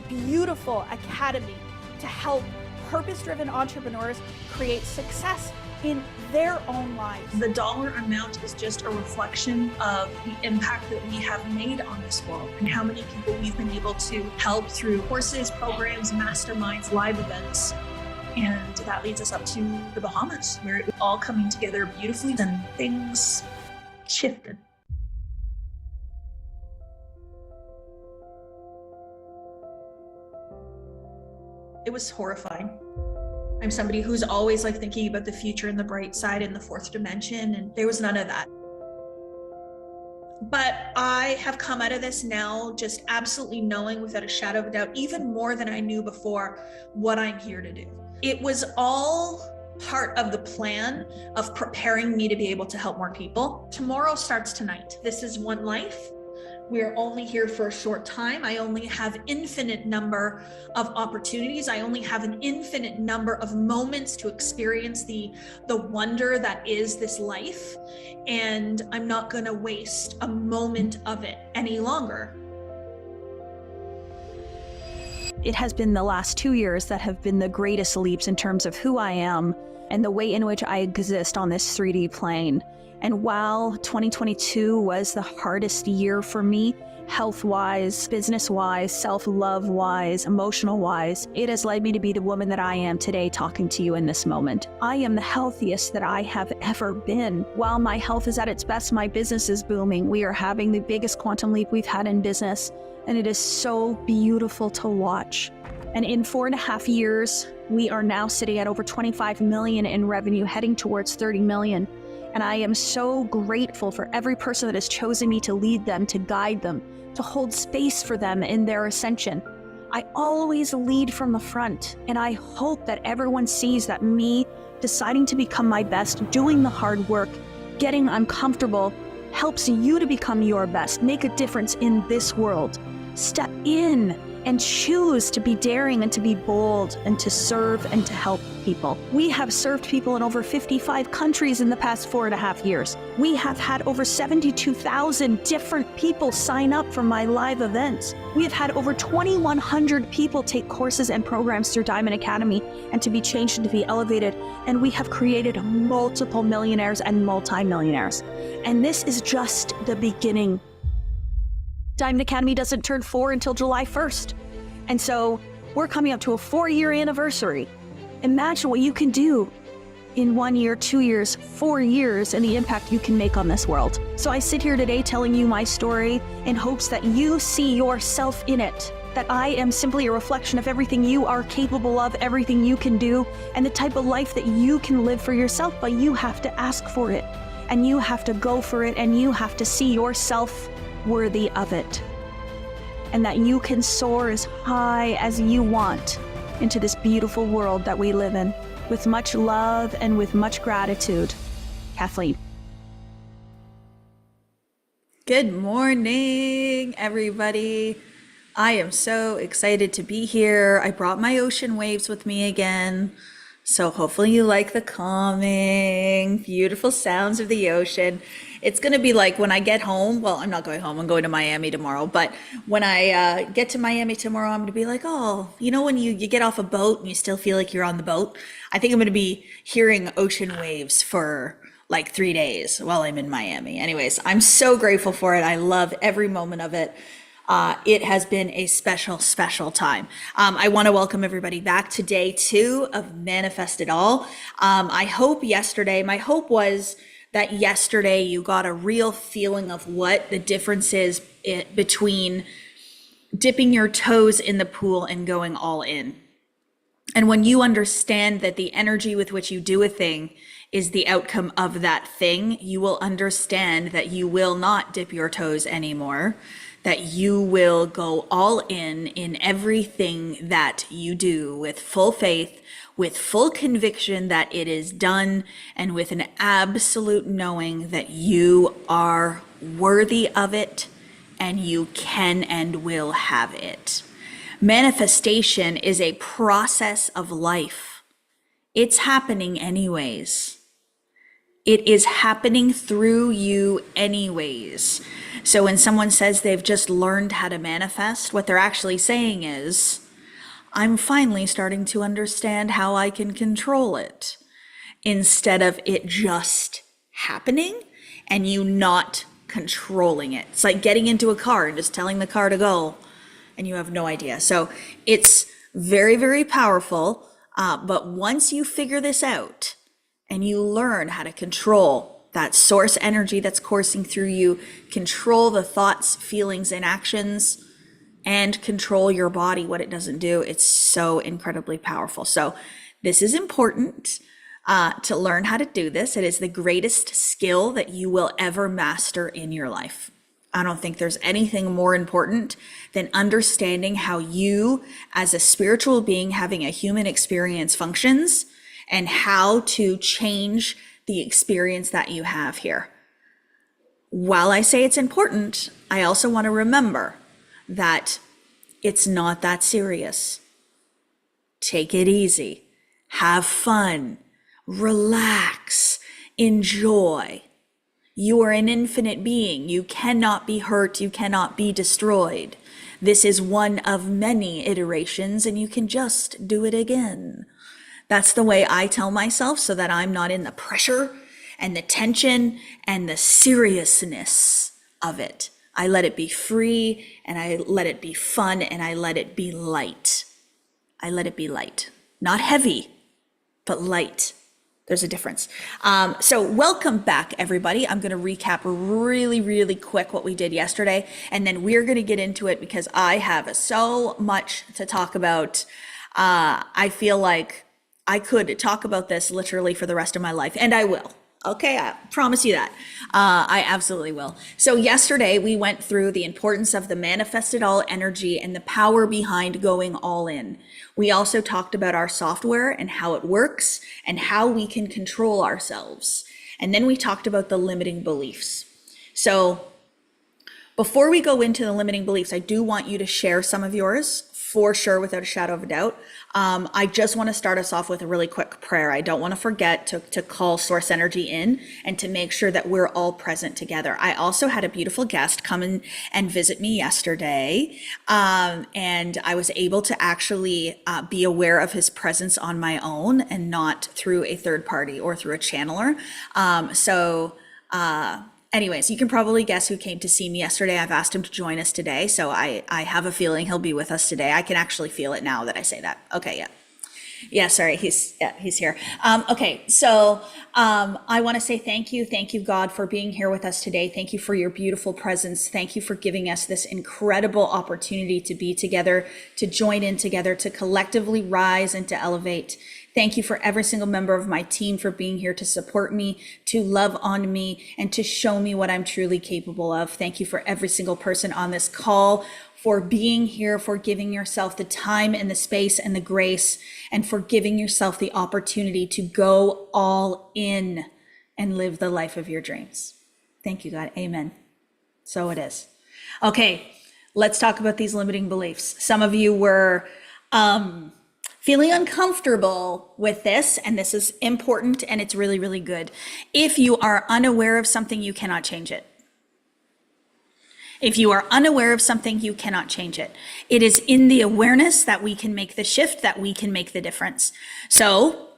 beautiful academy to help purpose-driven entrepreneurs create success in their own lives. The dollar amount is just a reflection of the impact that we have made on this world and how many people we've been able to help through courses, programs, masterminds, live events. And that leads us up to the Bahamas, where it's all coming together beautifully and things shifted. It was horrifying. I'm somebody who's always thinking about the future and the bright side and the fourth dimension, and there was none of that. But I have come out of this now just absolutely knowing without a shadow of a doubt, even more than I knew before, what I'm here to do. It was all part of the plan of preparing me to be able to help more people. Tomorrow starts tonight. This is one life. We're only here for a short time. I only have infinite number of opportunities. I only have an infinite number of moments to experience the wonder that is this life. And I'm not gonna waste a moment of it any longer. It has been the last 2 years that have been the greatest leaps in terms of who I am and the way in which I exist on this 3D plane. And while 2022 was the hardest year for me, health-wise, business-wise, self-love-wise, emotional-wise, it has led me to be the woman that I am today talking to you in this moment. I am the healthiest that I have ever been. While my health is at its best, my business is booming. We are having the biggest quantum leap we've had in business, and it is so beautiful to watch. And in 4.5 years, we are now sitting at over 25 million in revenue, heading towards 30 million. And I am so grateful for every person that has chosen me to lead them, to guide them, to hold space for them in their ascension. I always lead from the front, and I hope that everyone sees that me deciding to become my best, doing the hard work, getting uncomfortable, helps you to become your best, make a difference in this world. Step in and choose to be daring and to be bold and to serve and to help people. We have served people in over 55 countries in the past 4.5 years. We have had over 72,000 different people sign up for my live events. We have had over 2,100 people take courses and programs through Diamond Academy and to be changed and to be elevated. And we have created multiple millionaires and multi-millionaires. And this is just the beginning. Diamond Academy doesn't turn 4 until July 1st. And so we're coming up to a 4-year anniversary. Imagine what you can do in 1 year, 2 years, 4 years, and the impact you can make on this world. So I sit here today telling you my story in hopes that you see yourself in it, that I am simply a reflection of everything you are capable of, everything you can do, and the type of life that you can live for yourself, but you have to ask for it, and you have to go for it, and you have to see yourself worthy of it, and that you can soar as high as you want into this beautiful world that we live in. With much love and with much gratitude, Kathleen. Good morning, everybody. I am so excited to be here. I brought my ocean waves with me again. So hopefully you like the calming, beautiful sounds of the ocean. It's going to be like when I get home, well, I'm not going home, I'm going to Miami tomorrow, but when I get to Miami tomorrow, I'm going to be like, oh, you know when you get off a boat and you still feel like you're on the boat? I think I'm going to be hearing ocean waves for like 3 days while I'm in Miami. Anyways, I'm so grateful for it. I love every moment of it. It has been a special, special time. I want to welcome everybody back to day 2 of Manifest It All. My hope was that yesterday you got a real feeling of what the difference is between dipping your toes in the pool and going all in. And when you understand that the energy with which you do a thing is the outcome of that thing, you will understand that you will not dip your toes anymore, that you will go all in everything that you do with full faith, with full conviction that it is done, and with an absolute knowing that you are worthy of it and you can and will have it. Manifestation is a process of life. It's happening anyways. It is happening through you anyways. So when someone says they've just learned how to manifest, what they're actually saying is, I'm finally starting to understand how I can control it, instead of it just happening and you not controlling it. It's like getting into a car and just telling the car to go and you have no idea. So it's very, very powerful. But once you figure this out and you learn how to control that source energy that's coursing through you, control the thoughts, feelings, and actions, and control your body, what it doesn't do, it's so incredibly powerful. So this is important to learn how to do this. It is the greatest skill that you will ever master in your life. I don't think there's anything more important than understanding how you, as a spiritual being having a human experience, functions and how to change the experience that you have here. While I say it's important, I also want to remember that it's not that serious. Take it easy, have fun, relax, enjoy. You are an infinite being. You cannot be hurt. You cannot be destroyed. This is one of many iterations, and you can just do it again. That's the way I tell myself, so that I'm not in the pressure and the tension and the seriousness of it. I let it be free, and I let it be fun, and I let it be light. I let it be light. Not heavy, but light. There's a difference. So welcome back, everybody. I'm going to recap really, really quick what we did yesterday, and then we're going to get into it because I have so much to talk about. I feel like I could talk about this literally for the rest of my life, and I will. Okay, I promise you that. I absolutely will. So yesterday we went through the importance of the manifested all energy and the power behind going all in. We also talked about our software and how it works and how we can control ourselves. And then we talked about the limiting beliefs. So before we go into the limiting beliefs, I do want you to share some of yours for sure, without a shadow of a doubt. I just want to start us off with a really quick prayer. I don't want to forget to call source energy in and to make sure that we're all present together. I also had a beautiful guest come in and visit me yesterday. And I was able to actually be aware of his presence on my own and not through a third party or through a channeler. Anyways, you can probably guess who came to see me yesterday. I've asked him to join us today, so I have a feeling he'll be with us today. I can actually feel it now that I say that. Okay, yeah. Yeah, sorry, he's here. Okay, so I want to say thank you, God, for being here with us today. Thank you for your beautiful presence. Thank you for giving us this incredible opportunity to be together, to join in together, to collectively rise and to elevate. Thank you for every single member of my team for being here to support me, to love on me, and to show me what I'm truly capable of. Thank you for every single person on this call, for being here, for giving yourself the time and the space and the grace, and for giving yourself the opportunity to go all in and live the life of your dreams. Thank you, God. Amen. So it is. Okay, let's talk about these limiting beliefs. Some of you were feeling uncomfortable with this, and this is important, and it's really, really good. If you are unaware of something, you cannot change it. If you are unaware of something, you cannot change it. It is in the awareness that we can make the shift, that we can make the difference. So,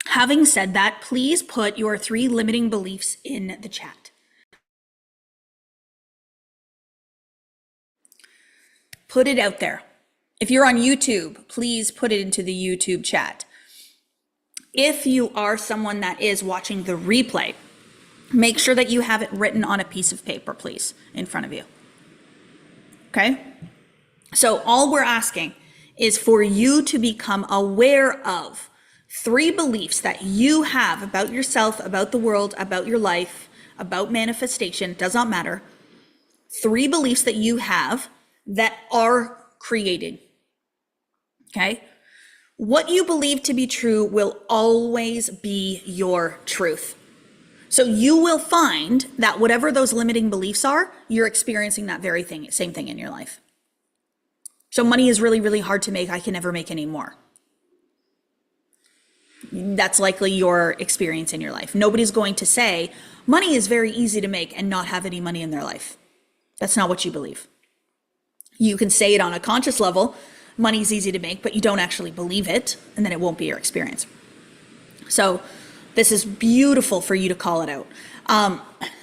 having said that, please put your 3 limiting beliefs in the chat. Put it out there. If you're on YouTube, please put it into the YouTube chat. If you are someone that is watching the replay, make sure that you have it written on a piece of paper, please, in front of you. Okay? So all we're asking is for you to become aware of 3 beliefs that you have about yourself, about the world, about your life, about manifestation. It does not matter. 3 beliefs that you have that are created. Okay? What you believe to be true will always be your truth. So you will find that whatever those limiting beliefs are, you're experiencing that very thing, same thing in your life. So money is really, really hard to make. I can never make any more. That's likely your experience in your life. Nobody's going to say money is very easy to make and not have any money in their life. That's not what you believe. You can say it on a conscious level, money is easy to make, but you don't actually believe it, and then it won't be your experience. So this is beautiful for you to call it out.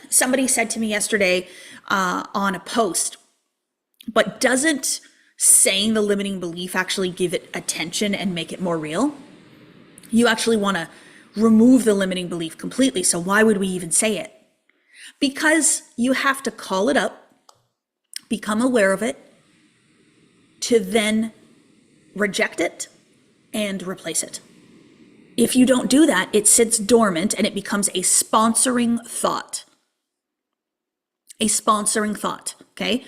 Somebody said to me yesterday on a post, but doesn't saying the limiting belief actually give it attention and make it more real? You actually want to remove the limiting belief completely. So why would we even say it? Because you have to call it up, become aware of it, to then reject it and replace it. If you don't do that, it sits dormant and it becomes a sponsoring thought. A sponsoring thought, okay?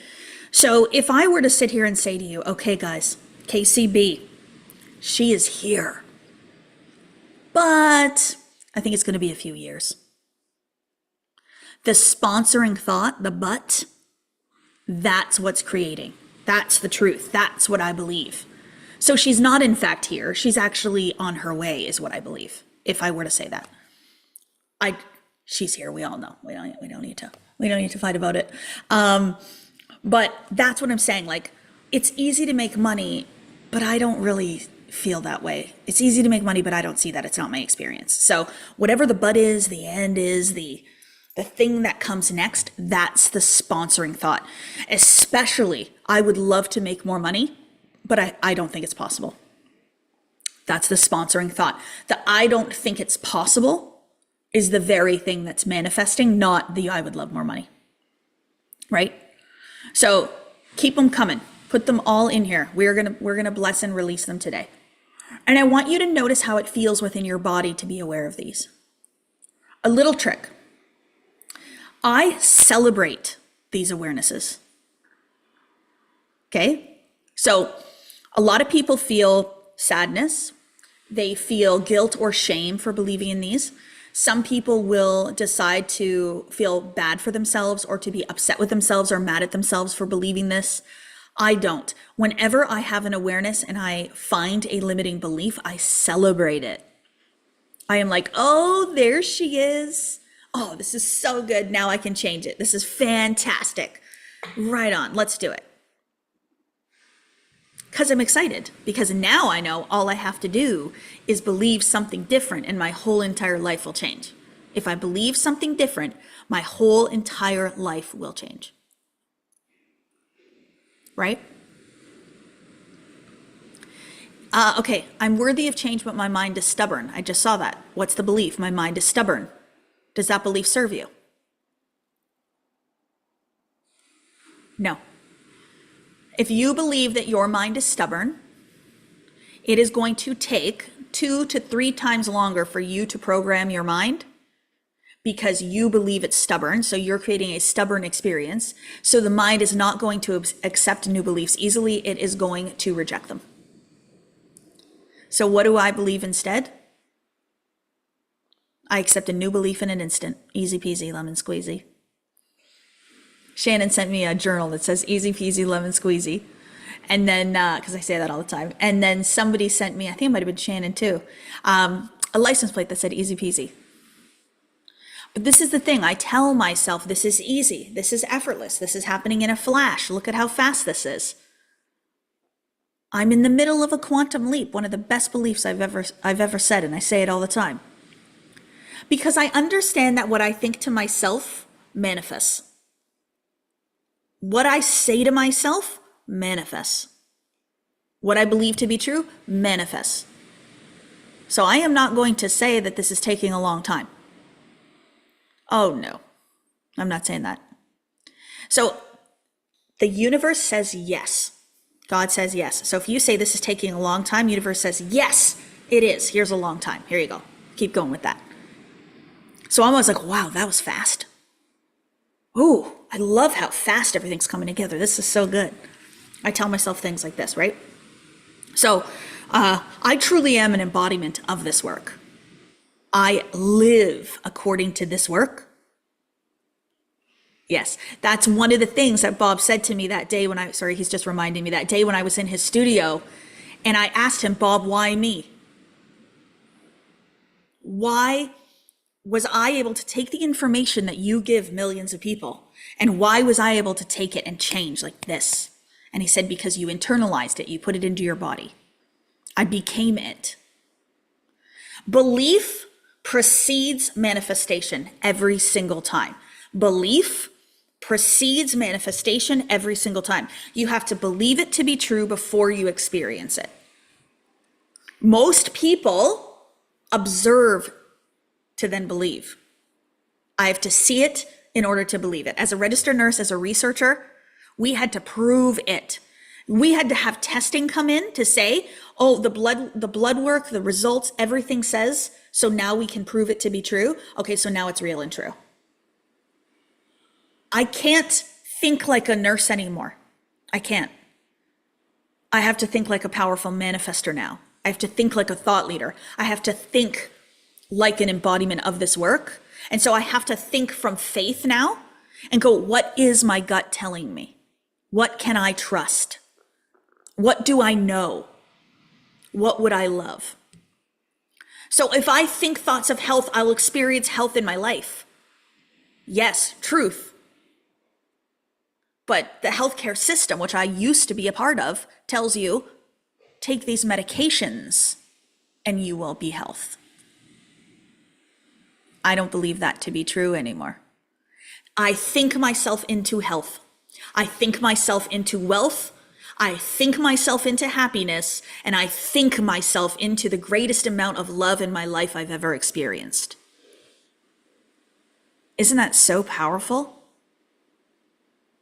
So if I were to sit here and say to you, okay guys, KCB, she is here, but I think it's going to be a few years. The sponsoring thought, the but, that's what's creating. That's the truth. That's what I believe. So she's not in fact here. She's actually on her way is what I believe. If I were to say that, she's here. We all know. We don't need to fight about it. But that's what I'm saying. Like, it's easy to make money, but I don't really feel that way. It's easy to make money, but I don't see that. It's not my experience. So whatever the but is, the end is, the thing that comes next, that's the sponsoring thought. Especially, I would love to make more money, but I don't think it's possible. That's the sponsoring thought. The I don't think it's possible is the very thing that's manifesting, not the I would love more money. Right? So keep them coming. Put them all in here. We're gonna bless and release them today. And I want you to notice how it feels within your body to be aware of these. A little trick. I celebrate these awarenesses. Okay? So a lot of people feel sadness. They feel guilt or shame for believing in these. Some people will decide to feel bad for themselves or to be upset with themselves or mad at themselves for believing this. I don't. Whenever I have an awareness and I find a limiting belief, I celebrate it. I am like, oh, there she is. Oh, this is so good. Now I can change it. This is fantastic. Right on. Let's do it. Because I'm excited. Because now I know all I have to do is believe something different and my whole entire life will change. If I believe something different, my whole entire life will change. Right? Okay, I'm worthy of change, but my mind is stubborn. I just saw that. What's the belief? My mind is stubborn. Does that belief serve you? No. If you believe that your mind is stubborn, it is going to take 2 to 3 times longer for you to program your mind because you believe it's stubborn. So you're creating a stubborn experience. So the mind is not going to accept new beliefs easily. It is going to reject them. So what do I believe instead? I accept a new belief in an instant. Easy peasy, lemon squeezy. Shannon sent me a journal that says easy peasy, lemon squeezy. And then, because I say that all the time. And then somebody sent me, I think it might have been Shannon too, a license plate that said easy peasy. But this is the thing. I tell myself this is easy. This is effortless. This is happening in a flash. Look at how fast this is. I'm in the middle of a quantum leap. One of the best beliefs I've ever said, and I say it all the time. Because I understand that what I think to myself manifests. What I say to myself manifests. What I believe to be true manifests. So I am not going to say that this is taking a long time. Oh no, I'm not saying that. So the universe says yes. God says yes. So if you say this is taking a long time, universe says yes, it is. Here's a long time. Here you go. Keep going with that. So I'm always like, wow, that was fast. Ooh, I love how fast everything's coming together. This is so good. I tell myself things like this, right? So I truly am an embodiment of this work. I live according to this work. Yes, that's one of the things that Bob said to me that day when he's just reminding me that day when I was in his studio and I asked him, Bob, why me? Why was I able to take the information that you give millions of people? And why was I able to take it and change like this? And he said, because you internalized it, you put it into your body. I became it. Belief precedes manifestation every single time. Belief precedes manifestation every single time. You have to believe it to be true before you experience it. Most people observe to then believe. I have to see it in order to believe it. As a registered nurse, as a researcher, we had to prove it. We had to have testing come in to say, oh, the blood work, the results, everything says, so now we can prove it to be true. Okay, so now it's real and true. I can't think like a nurse anymore. I can't. I have to think like a powerful manifester now. I have to think like a thought leader. I have to think like an embodiment of this work. And so I have to think from faith now and go, what is my gut telling me? What can I trust? What do I know? What would I love? So if I think thoughts of health, I'll experience health in my life. Yes, truth. But the healthcare system, which I used to be a part of, tells you, take these medications and you will be health. I don't believe that to be true anymore. I think myself into health. I think myself into wealth. I think myself into happiness, and I think myself into the greatest amount of love in my life I've ever experienced. Isn't that so powerful?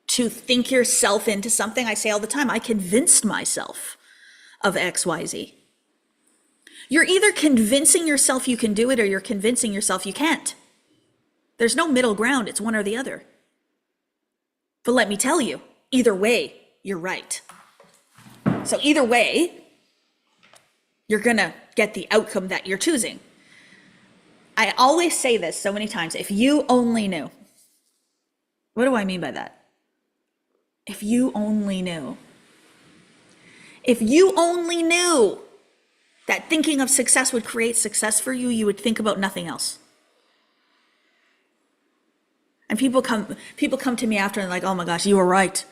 To think yourself into something. I say all the time, I convinced myself of XYZ. You're either convincing yourself you can do it or you're convincing yourself you can't. There's no middle ground, it's one or the other. But let me tell you, either way, you're right. So either way, you're gonna get the outcome that you're choosing. I always say this so many times, if you only knew. What do I mean by that? If you only knew. If you only knew that thinking of success would create success for you, you would think about nothing else. And people come to me after and like, oh my gosh, you were right.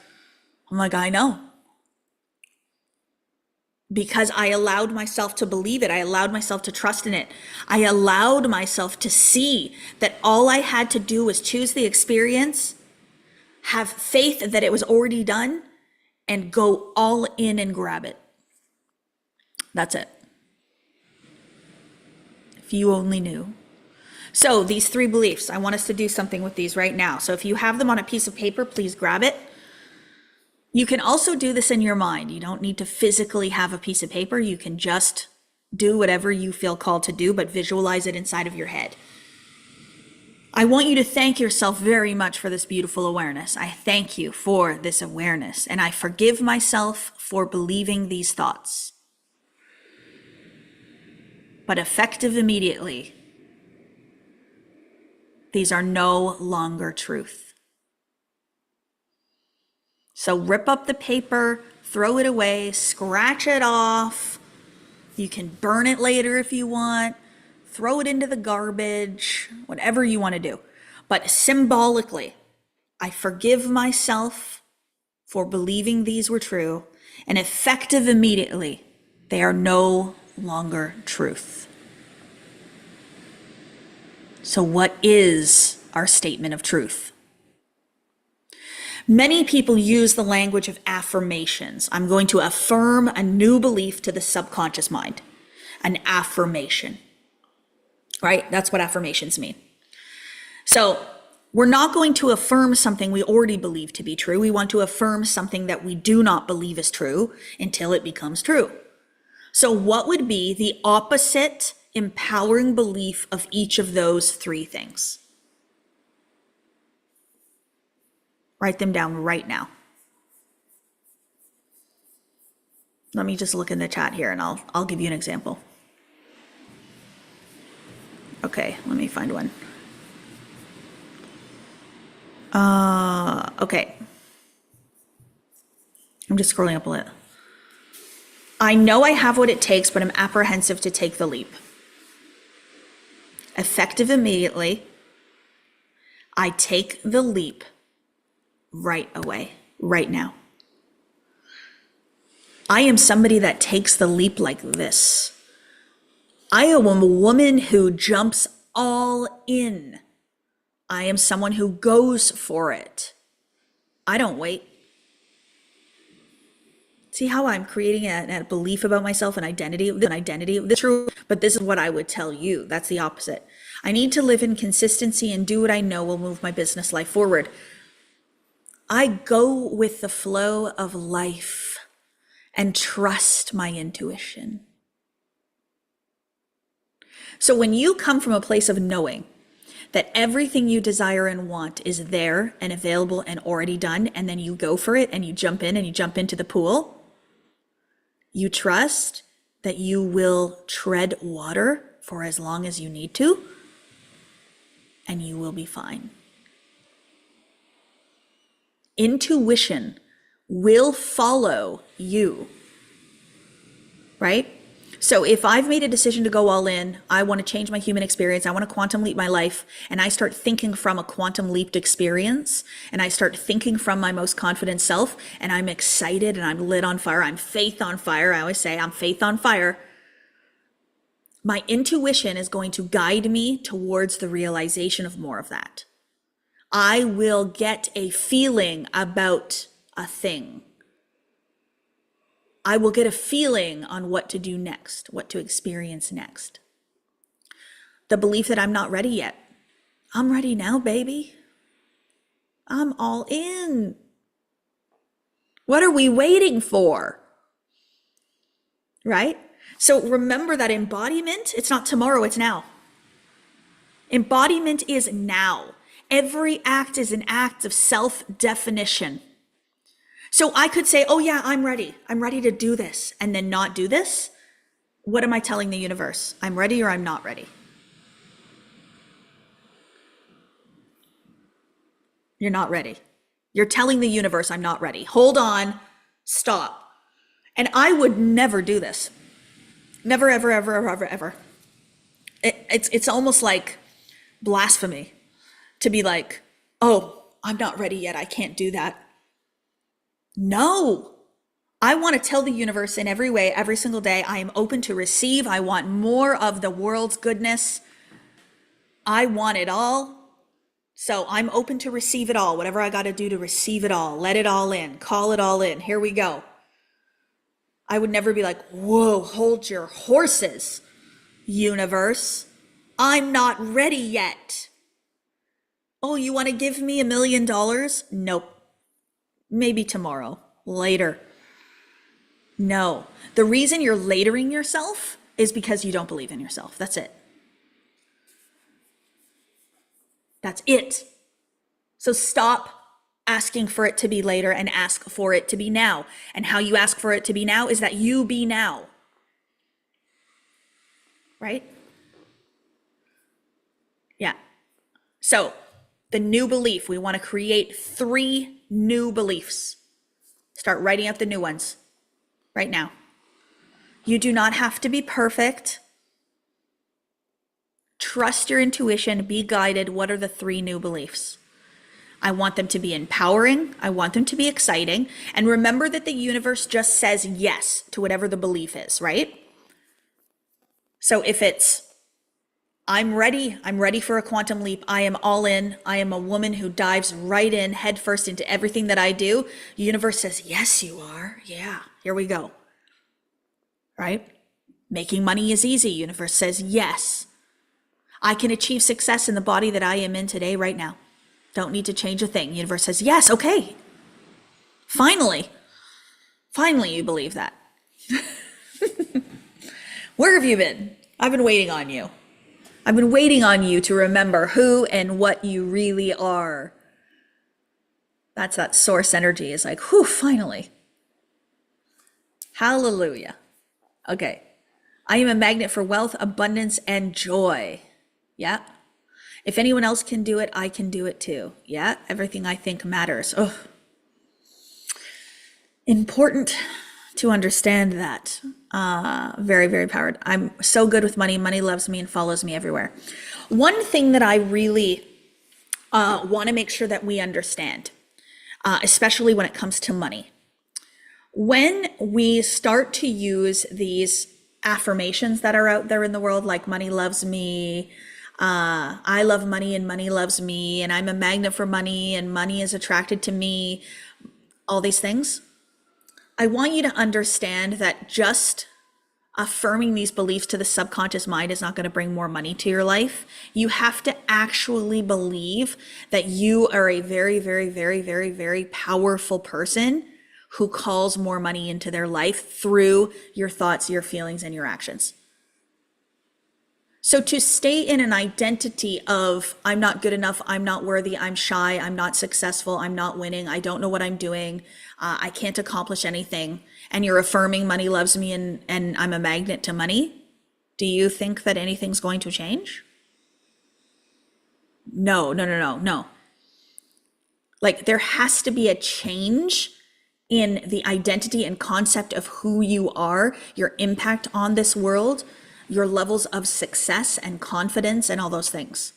I'm like, I know. Because I allowed myself to believe it. I allowed myself to trust in it. I allowed myself to see that all I had to do was choose the experience, have faith that it was already done, and go all in and grab it. That's it. If you only knew. So these 3 beliefs, I want us to do something with these right now. So if you have them on a piece of paper, please grab it. You can also do this in your mind. You don't need to physically have a piece of paper. You can just do whatever you feel called to do, but visualize it inside of your head. I want you to thank yourself very much for this beautiful awareness. I thank you for this awareness, and I forgive myself for believing these thoughts. But effective immediately, these are no longer truth. So rip up the paper, throw it away, scratch it off. You can burn it later if you want, throw it into the garbage, whatever you want to do. But symbolically, I forgive myself for believing these were true, and effective immediately, they are no longer truth. So what is our statement of truth? Many people use the language of affirmations. I'm going to affirm a new belief to the subconscious mind. An affirmation, right? That's what affirmations mean. So we're not going to affirm something we already believe to be true. We want to affirm something that we do not believe is true until it becomes true. So what would be the opposite empowering belief of each of those 3 things? Write them down right now. Let me just look in the chat here and I'll give you an example. Okay, let me find one. Okay. I'm just scrolling up a little. I know I have what it takes, but I'm apprehensive to take the leap. effective immediately. I take the leap right away, right now. I am somebody that takes the leap like this. I am a woman who jumps all in. I am someone who goes for it. I don't wait. See how I'm creating a belief about myself, an identity. This is true, but this is what I would tell you. That's the opposite. I need to live in consistency and do what I know will move my business life forward. I go with the flow of life and trust my intuition. So when you come from a place of knowing that everything you desire and want is there and available and already done, and then you go for it and you jump in and you jump into the pool, you trust that you will tread water for as long as you need to, and you will be fine. Intuition will follow you, right? So if I've made a decision to go all in, I want to change my human experience, I want to quantum leap my life, and I start thinking from a quantum leaped experience, and I start thinking from my most confident self, and I'm excited and I'm lit on fire, I'm faith on fire. I always say I'm faith on fire. My intuition is going to guide me towards the realization of more of that. I will get a feeling about a thing. I will get a feeling on what to do next, what to experience next. The belief that I'm not ready yet. I'm ready now, baby. I'm all in. What are we waiting for? Right? So remember that embodiment, it's not tomorrow, it's now. Embodiment is now. Every act is an act of self-definition. So I could say, oh yeah, I'm ready to do this, and then not do this. What am I telling the universe? I'm ready or I'm not ready? You're not ready. You're telling the universe I'm not ready. Hold on, stop. And I would never do this. Never, ever, ever, ever, ever, ever. It's almost like blasphemy to be like, oh, I'm not ready yet, I can't do that. No, I want to tell the universe in every way, every single day, I am open to receive. I want more of the world's goodness. I want it all. So I'm open to receive it all, whatever I got to do to receive it all. Let it all in, call it all in. Here we go. I would never be like, whoa, hold your horses, universe. I'm not ready yet. Oh, you want to give me $1 million? Nope. Maybe tomorrow, later. No, the reason you're latering yourself is because you don't believe in yourself. That's it. That's it. So stop asking for it to be later and ask for it to be now. And how you ask for it to be now is that you be now. Right? Yeah. So the new belief, we want to create 3 new beliefs. Start writing out the new ones right now. You do not have to be perfect. Trust your intuition, be guided. What are the 3 new beliefs? I want them to be empowering. I want them to be exciting. And remember that the universe just says yes to whatever the belief is, right? So if it's, I'm ready for a quantum leap. I am all in. I am a woman who dives right in headfirst into everything that I do. The universe says, yes, you are. Yeah, here we go. Right? Making money is easy. Universe says, yes. I can achieve success in the body that I am in today, right now. Don't need to change a thing. Universe says, yes, okay. Finally you believe that. Where have you been? I've been waiting on you. I've been waiting on you to remember who and what you really are. That's that source energy. Is like, whew, finally. Hallelujah. Okay. I am a magnet for wealth, abundance, and joy. Yeah. If anyone else can do it, I can do it too. Yeah. Everything I think matters. Oh. Important to understand that. Very, very powered. I'm so good with money. Money loves me and follows me everywhere. One thing that I really want to make sure that we understand, especially when it comes to money, when we start to use these affirmations that are out there in the world, like money loves me, I love money and money loves me, and I'm a magnet for money and money is attracted to me, all these things, I want you to understand that just affirming these beliefs to the subconscious mind is not going to bring more money to your life. You have to actually believe that you are a very, very, very, very, very powerful person who calls more money into their life through your thoughts, your feelings, and your actions. So to stay in an identity of I'm not good enough, I'm not worthy, I'm shy, I'm not successful, I'm not winning, I don't know what I'm doing, I can't accomplish anything, and you're affirming money loves me and I'm a magnet to money, do you think that anything's going to change? No. Like, there has to be a change in the identity and concept of who you are, your impact on this world, your levels of success and confidence and all those things.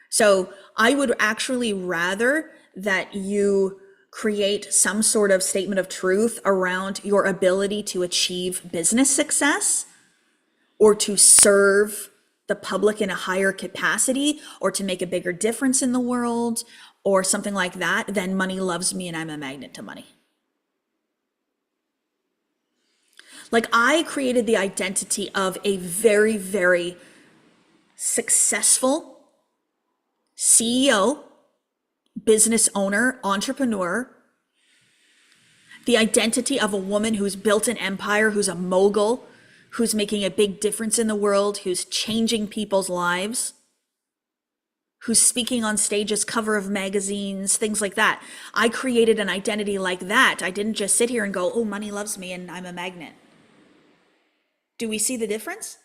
So I would actually rather that you create some sort of statement of truth around your ability to achieve business success or to serve the public in a higher capacity or to make a bigger difference in the world or something like that than money loves me and I'm a magnet to money. Like, I created the identity of a very, very successful CEO, business owner, entrepreneur, the identity of a woman who's built an empire, who's a mogul, who's making a big difference in the world, who's changing people's lives, who's speaking on stages, cover of magazines, things like that. I created an identity like that. I didn't just sit here and go, oh, money loves me and I'm a magnet. Do we see the difference?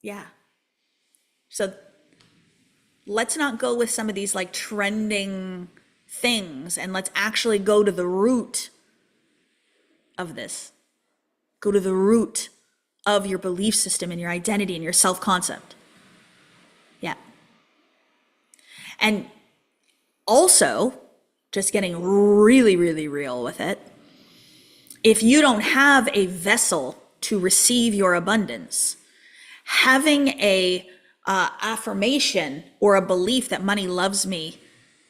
Yeah. So let's not go with some of these like trending things, and let's actually go to the root of this. Go to the root of your belief system and your identity and your self-concept. Yeah. And also, just getting really, really real with it, if you don't have a vessel to receive your abundance, having a affirmation or a belief that money loves me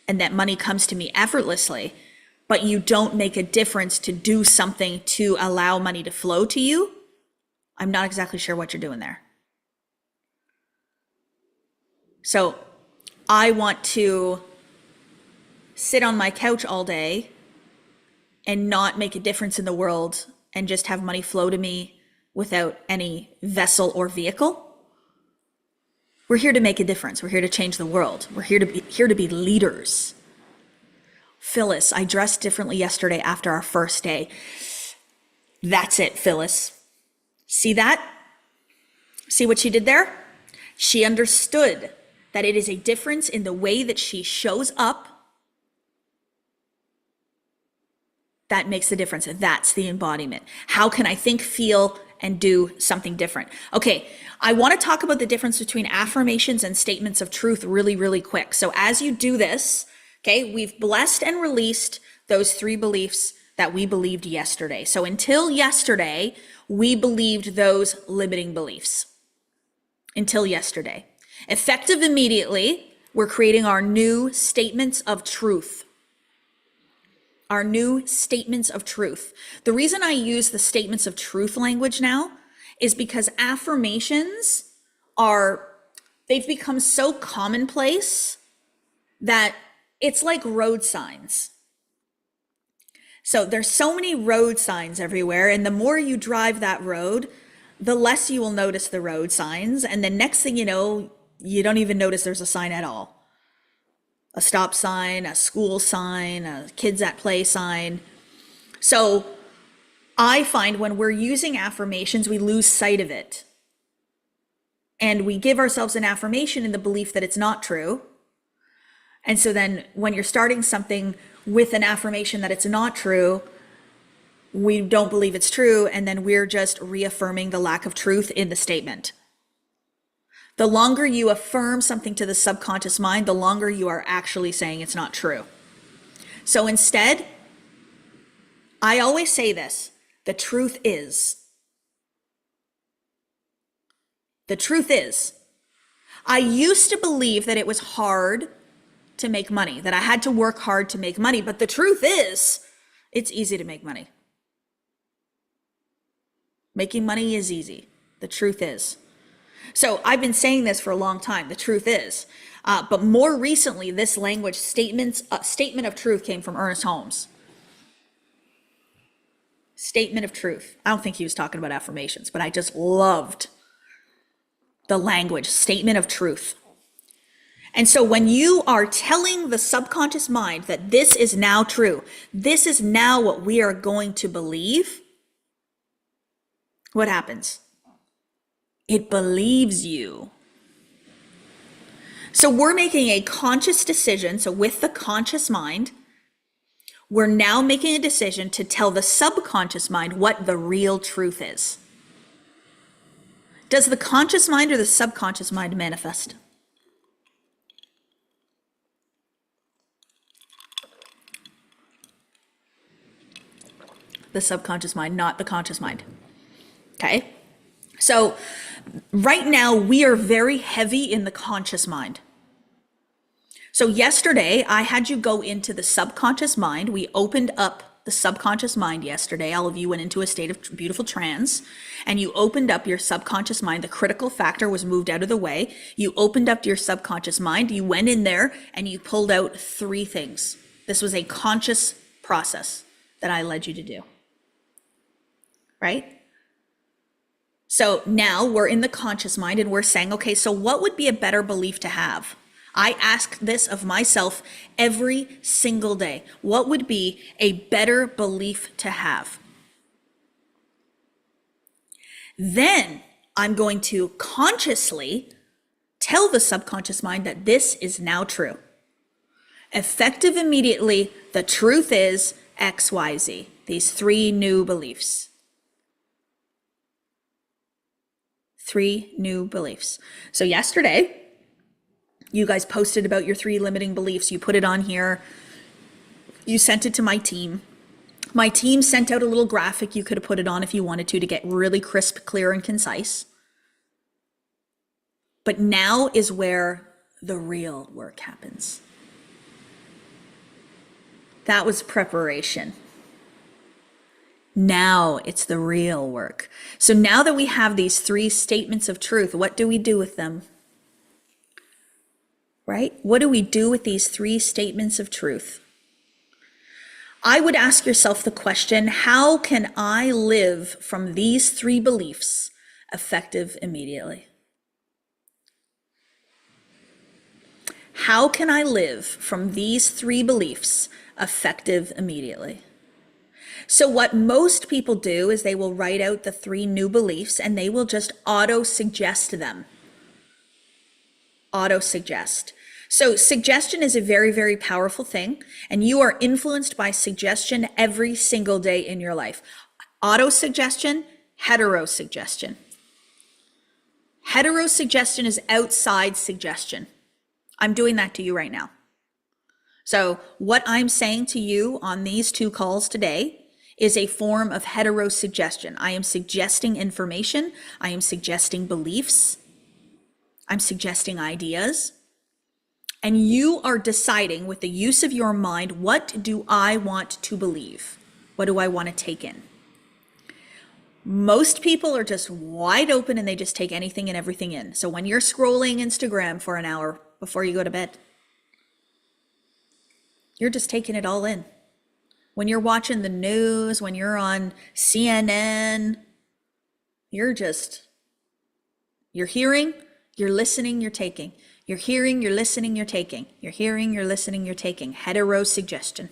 and that money comes to me effortlessly, but you don't make a difference to do something to allow money to flow to you, I'm not exactly sure what you're doing there. So I want to sit on my couch all day and not make a difference in the world and just have money flow to me without any vessel or vehicle. We're here to make a difference. We're here to change the world. We're here to be leaders. Phyllis, I dressed differently yesterday after our first day. That's it, Phyllis. See that? See what she did there? She understood that it is a difference in the way that she shows up that makes the difference. That's the embodiment. How can I think, feel, and do something different? Okay, I want to talk about the difference between affirmations and statements of truth really, really quick. So as you do this, okay, we've blessed and released those 3 beliefs that we believed yesterday. So until yesterday, we believed those limiting beliefs. Until yesterday. Effective immediately, we're creating our new statements of truth. Our new statements of truth. The reason I use the statements of truth language now is because affirmations they've become so commonplace that it's like road signs. So there's so many road signs everywhere, and the more you drive that road, the less you will notice the road signs, and the next thing you know, you don't even notice there's a sign at all. A stop sign, a school sign, a kids at play sign. So I find when we're using affirmations, we lose sight of it. And we give ourselves an affirmation in the belief that it's not true. And so then when you're starting something with an affirmation that it's not true, we don't believe it's true, and then we're just reaffirming the lack of truth in the statement. The longer you affirm something to the subconscious mind, the longer you are actually saying it's not true. So instead, I always say this, the truth is. The truth is, I used to believe that it was hard to make money, that I had to work hard to make money, but the truth is, it's easy to make money. Making money is easy. The truth is. So I've been saying this for a long time. The truth is. But more recently, this language statement of truth came from Ernest Holmes. Statement of truth. I don't think he was talking about affirmations, but I just loved the language, statement of truth. And so when you are telling the subconscious mind that this is now true, this is now what we are going to believe, what happens? It believes you. So we're making a conscious decision. So with the conscious mind, we're now making a decision to tell the subconscious mind what the real truth is. Does the conscious mind or the subconscious mind manifest? The subconscious mind, not the conscious mind. Okay? So right now we are very heavy in the conscious mind. So yesterday I had you go into the subconscious mind. We opened up the subconscious mind yesterday. All of you went into a state of beautiful trance and you opened up your subconscious mind. The critical factor was moved out of the way. You opened up your subconscious mind. You went in there and you pulled out 3 things. This was a conscious process that I led you to do. Right? So now we're in the conscious mind and we're saying, okay, so what would be a better belief to have? I ask this of myself every single day. What would be a better belief to have? Then I'm going to consciously tell the subconscious mind that this is now true. Effective immediately, the truth is XYZ, these 3 new beliefs. 3 new beliefs. So yesterday, you guys posted about your 3 limiting beliefs. You put it on here. You sent it to my team. My team sent out a little graphic you could have put it on if you wanted to get really crisp, clear, and concise. But now is where the real work happens. That was preparation. Now it's the real work. So now that we have these 3 statements of truth, what do we do with them? Right? What do we do with these 3 statements of truth? I would ask yourself the question, how can I live from these 3 beliefs effective immediately? How can I live from these 3 beliefs effective immediately? So what most people do is they will write out the 3 new beliefs and they will just auto-suggest them. Auto-suggest. So suggestion is a very, very powerful thing, and you are influenced by suggestion every single day in your life. Auto-suggestion, heterosuggestion. Heterosuggestion is outside suggestion. I'm doing that to you right now. So what I'm saying to you on these 2 calls today is a form of heterosuggestion. I am suggesting information. I am suggesting beliefs. I'm suggesting ideas. And you are deciding with the use of your mind, what do I want to believe? What do I want to take in? Most people are just wide open and they just take anything and everything in. So when you're scrolling Instagram for an hour before you go to bed, you're just taking it all in. When you're watching the news, when you're on CNN, you're hearing, you're listening, you're taking. You're hearing, you're listening, you're taking. You're hearing, you're listening, you're taking. Heterosuggestion.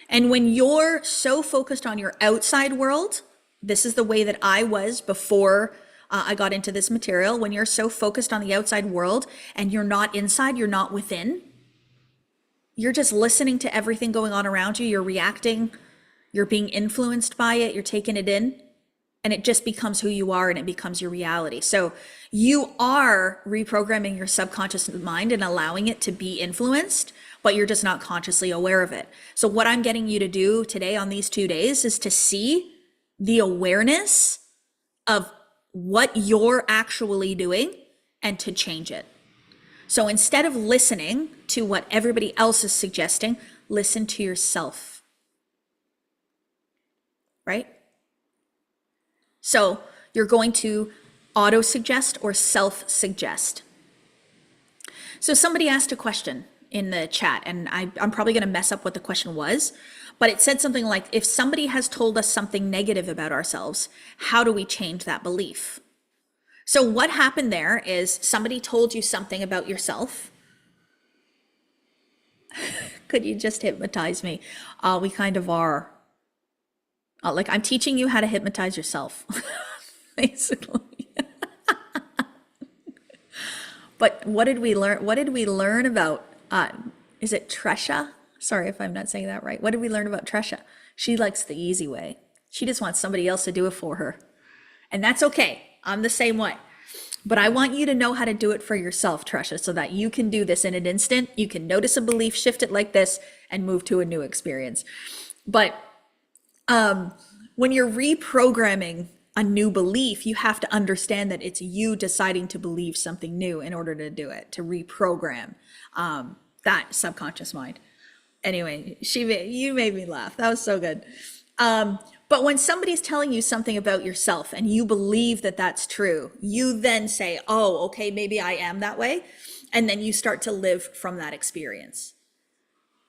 And when you're so focused on your outside world, this is the way that I was before I got into this material. When you're so focused on the outside world and you're not inside, you're not within, you're just listening to everything going on around you. You're reacting. You're being influenced by it. You're taking it in, and it just becomes who you are, and it becomes your reality. So you are reprogramming your subconscious mind and allowing it to be influenced, but you're just not consciously aware of it. So what I'm getting you to do today on these 2 days is to see the awareness of what you're actually doing and to change it. So instead of listening to what everybody else is suggesting, listen to yourself. Right? So you're going to auto-suggest or self-suggest. So somebody asked a question in the chat, and I'm probably going to mess up what the question was, but it said something like, if somebody has told us something negative about ourselves, how do we change that belief? So what happened there is somebody told you something about yourself. Could you just hypnotize me? We kind of are. Like I'm teaching you how to hypnotize yourself, basically. But what did we learn? What did we learn about, is it Tresha? Sorry if I'm not saying that right. What did we learn about Tresha? She likes the easy way. She just wants somebody else to do it for her. And that's okay. I'm the same way. But I want you to know how to do it for yourself, Tresha, so that you can do this in an instant. You can notice a belief, shift it like this, and move to a new experience. But when you're reprogramming a new belief, you have to understand that it's you deciding to believe something new in order to do it, to reprogram that subconscious mind. Anyway, you made me laugh. That was so good. But when somebody's telling you something about yourself and you believe that that's true, you then say, oh, okay, maybe I am that way. And then you start to live from that experience.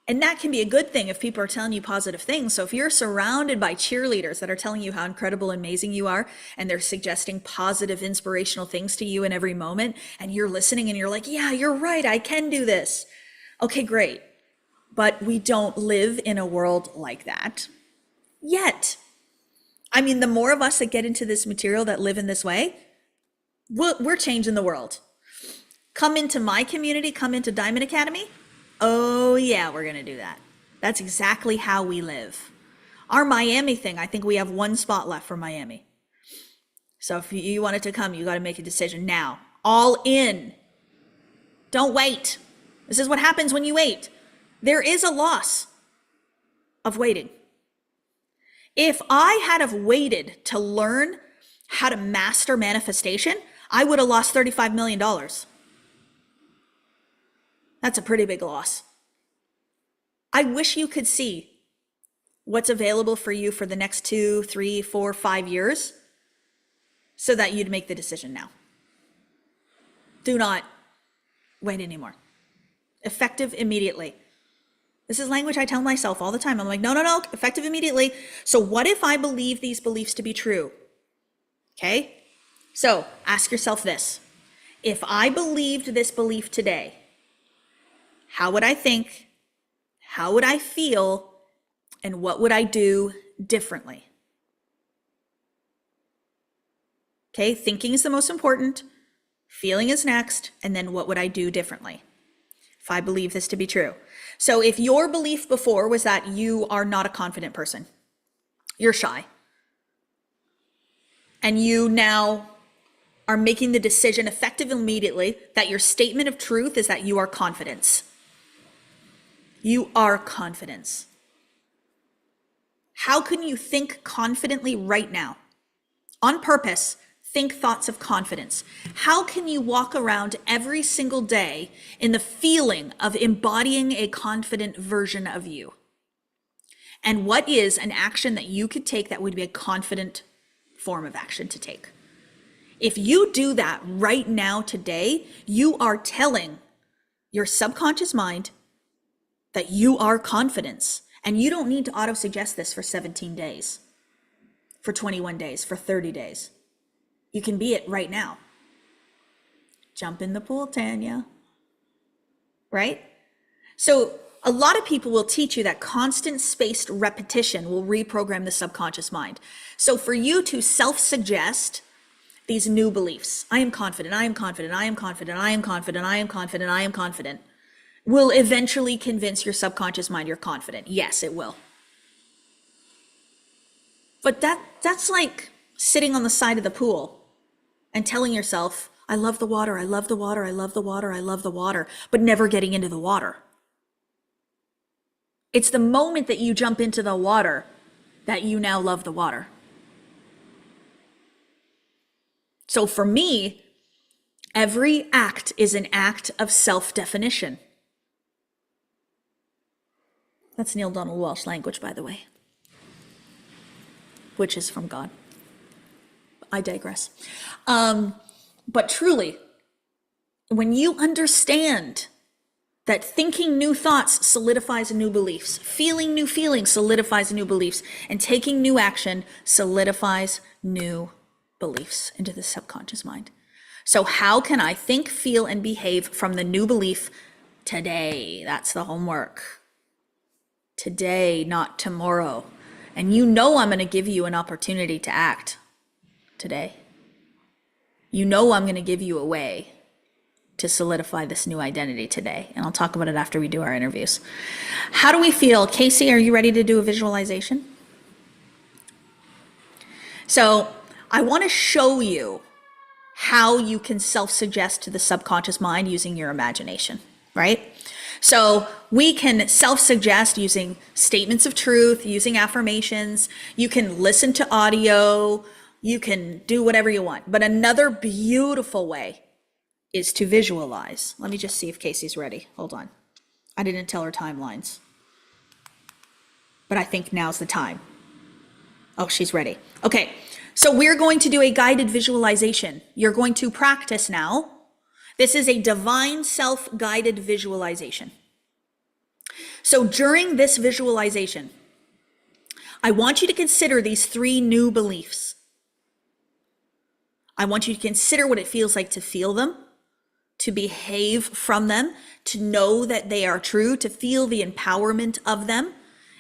And that can be a good thing if people are telling you positive things. So if you're surrounded by cheerleaders that are telling you how incredible and amazing you are, and they're suggesting positive, inspirational things to you in every moment, and you're listening and you're like, yeah, you're right, I can do this. Okay, great. But we don't live in a world like that yet. I mean, the more of us that get into this material that live in this way, we're changing the world. Come into my community, come into Diamond Academy. Oh yeah, we're going to do that. That's exactly how we live. Our Miami thing, I think we have one spot left for Miami. So if you wanted to come, you got to make a decision now. All in. Don't wait. This is what happens when you wait. There is a loss of waiting. If I had have waited to learn how to master manifestation, I would have lost $35 million. That's a pretty big loss. I wish you could see what's available for you for the next 2, 3, 4, 5 years so that you'd make the decision now. Do not wait anymore. Effective immediately. This is language I tell myself all the time. I'm like, no, effective immediately. So what if I believe these beliefs to be true? Okay? So ask yourself this. If I believed this belief today, how would I think? How would I feel? And what would I do differently? Okay, thinking is the most important. Feeling is next. And then what would I do differently if I believe this to be true? So if your belief before was that you are not a confident person, you're shy, and you now are making the decision effective immediately that your statement of truth is that you are confidence. You are confidence. How can you think confidently right now? On purpose, think thoughts of confidence. How can you walk around every single day in the feeling of embodying a confident version of you? And what is an action that you could take that would be a confident form of action to take? If you do that right now today, you are telling your subconscious mind that you are confidence. And you don't need to auto-suggest this for 17 days, for 21 days, for 30 days. You can be it right now. Jump in the pool, Tanya. Right? So a lot of people will teach you that constant spaced repetition will reprogram the subconscious mind. So for you to self-suggest these new beliefs, I am confident, I am confident, I am confident, I am confident, I am confident, I am confident, will eventually convince your subconscious mind you're confident. Yes, it will. But that's like sitting on the side of the pool and telling yourself, I love the water, I love the water, I love the water, I love the water, but never getting into the water. It's the moment that you jump into the water that you now love the water. So for me, every act is an act of self-definition. That's Neil Donald Walsh language, by the way, which is from God. I digress. But truly, when you understand that thinking new thoughts solidifies new beliefs, feeling new feelings solidifies new beliefs, and taking new action solidifies new beliefs into the subconscious mind. So how can I think, feel, and behave from the new belief today? That's the homework. Today, not tomorrow. And you know I'm going to give you an opportunity to act today. You know I'm going to give you a way to solidify this new identity today. And I'll talk about it after we do our interviews. How do we feel? Casey, are you ready to do a visualization? So I want to show you how you can self-suggest to the subconscious mind using your imagination, right? So we can self-suggest using statements of truth, using affirmations. You can listen to audio. You can do whatever you want. But another beautiful way is to visualize. Let me just see if Casey's ready. Hold on. I didn't tell her timelines. But I think now's the time. Oh, she's ready. Okay, so we're going to do a guided visualization. You're going to practice now. This is a divine self-guided visualization. So during this visualization, I want you to consider these 3 new beliefs. I want you to consider what it feels like to feel them, to behave from them, to know that they are true, to feel the empowerment of them,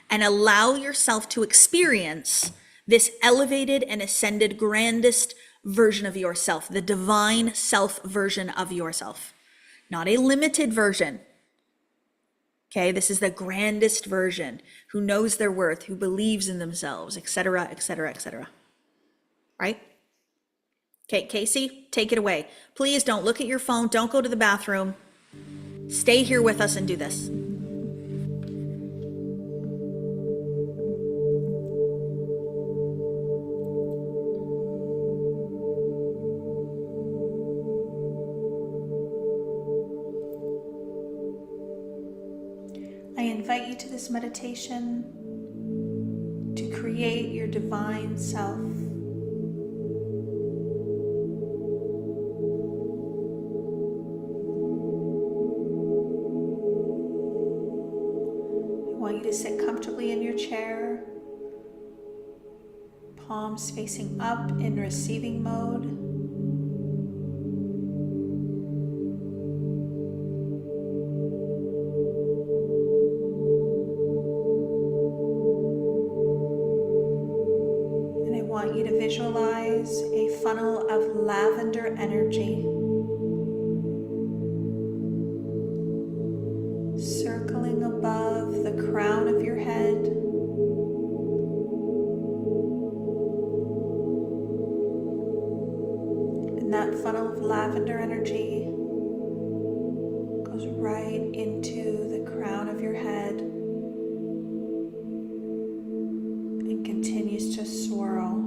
and allow yourself to experience this elevated and ascended, grandest version of yourself, the divine self version of yourself, not a limited version. Okay, this is the grandest version, who knows their worth, who believes in themselves, etc., etc., etc. Right? Okay, Casey, take it away. Please don't look at your phone. Don't go to the bathroom. Stay here with us and do this. I invite you to this meditation to create your divine self. I want you to sit comfortably in your chair, palms facing up in receiving mode. I want you to visualize a funnel of lavender energy circling above the crown of your head, and that funnel of lavender energy goes right into the crown of your head and continues to swirl.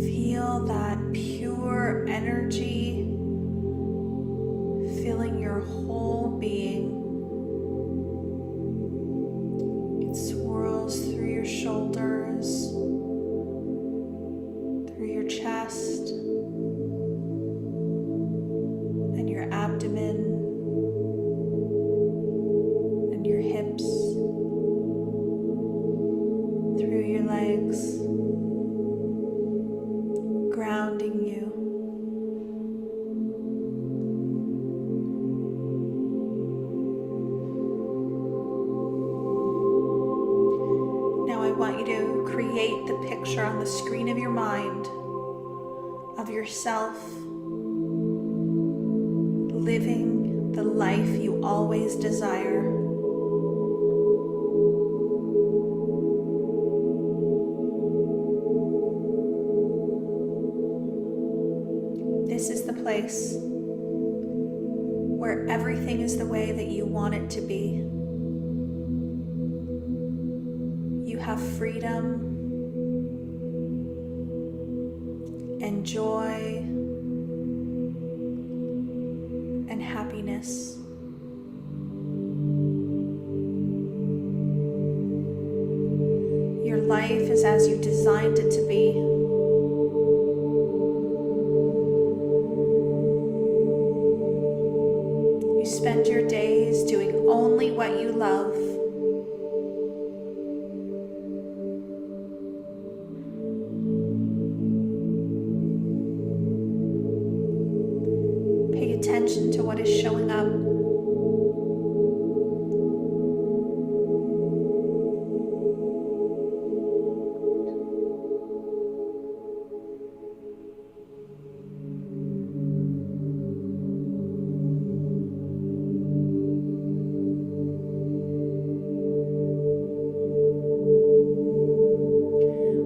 Feel that pure energy filling your whole being. It swirls through your shoulders, through your chest, and your abdomen, and your hips, through your legs, grounding you. Now I want you to create the picture on the screen of your mind of yourself living the life you always desire. place where everything is the way that you want it to be. You have freedom and joy and happiness. Your life is as you designed it to be. You spend your days doing only what you love. Pay attention to what is showing up.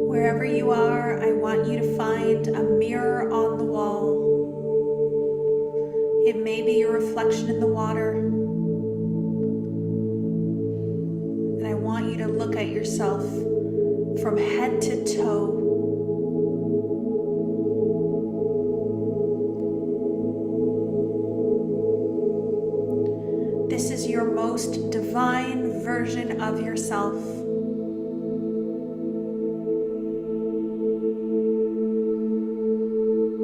Wherever you are, I want you to find a mirror on the wall. It may be your reflection in the water. And I want you to look at yourself from head to toe. This is your most divine version of yourself.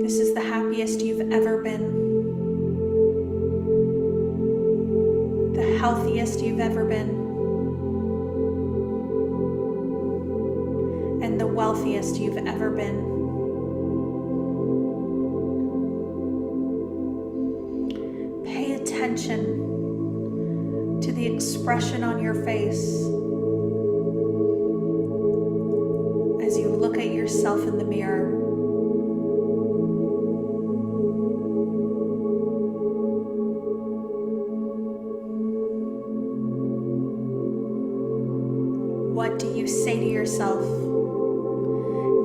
This is the happiest you've ever been. The healthiest you've ever been. And the wealthiest you've ever been. Pay attention to the expression on your face as you look at yourself in the mirror. What do you say to yourself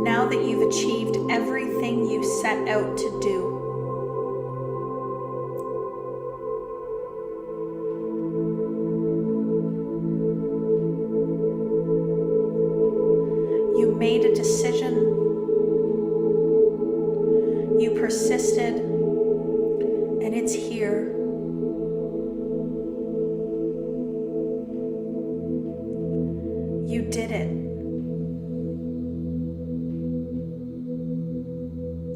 now that you've achieved everything you set out to do? You made a decision. You persisted, and it's here. You did it.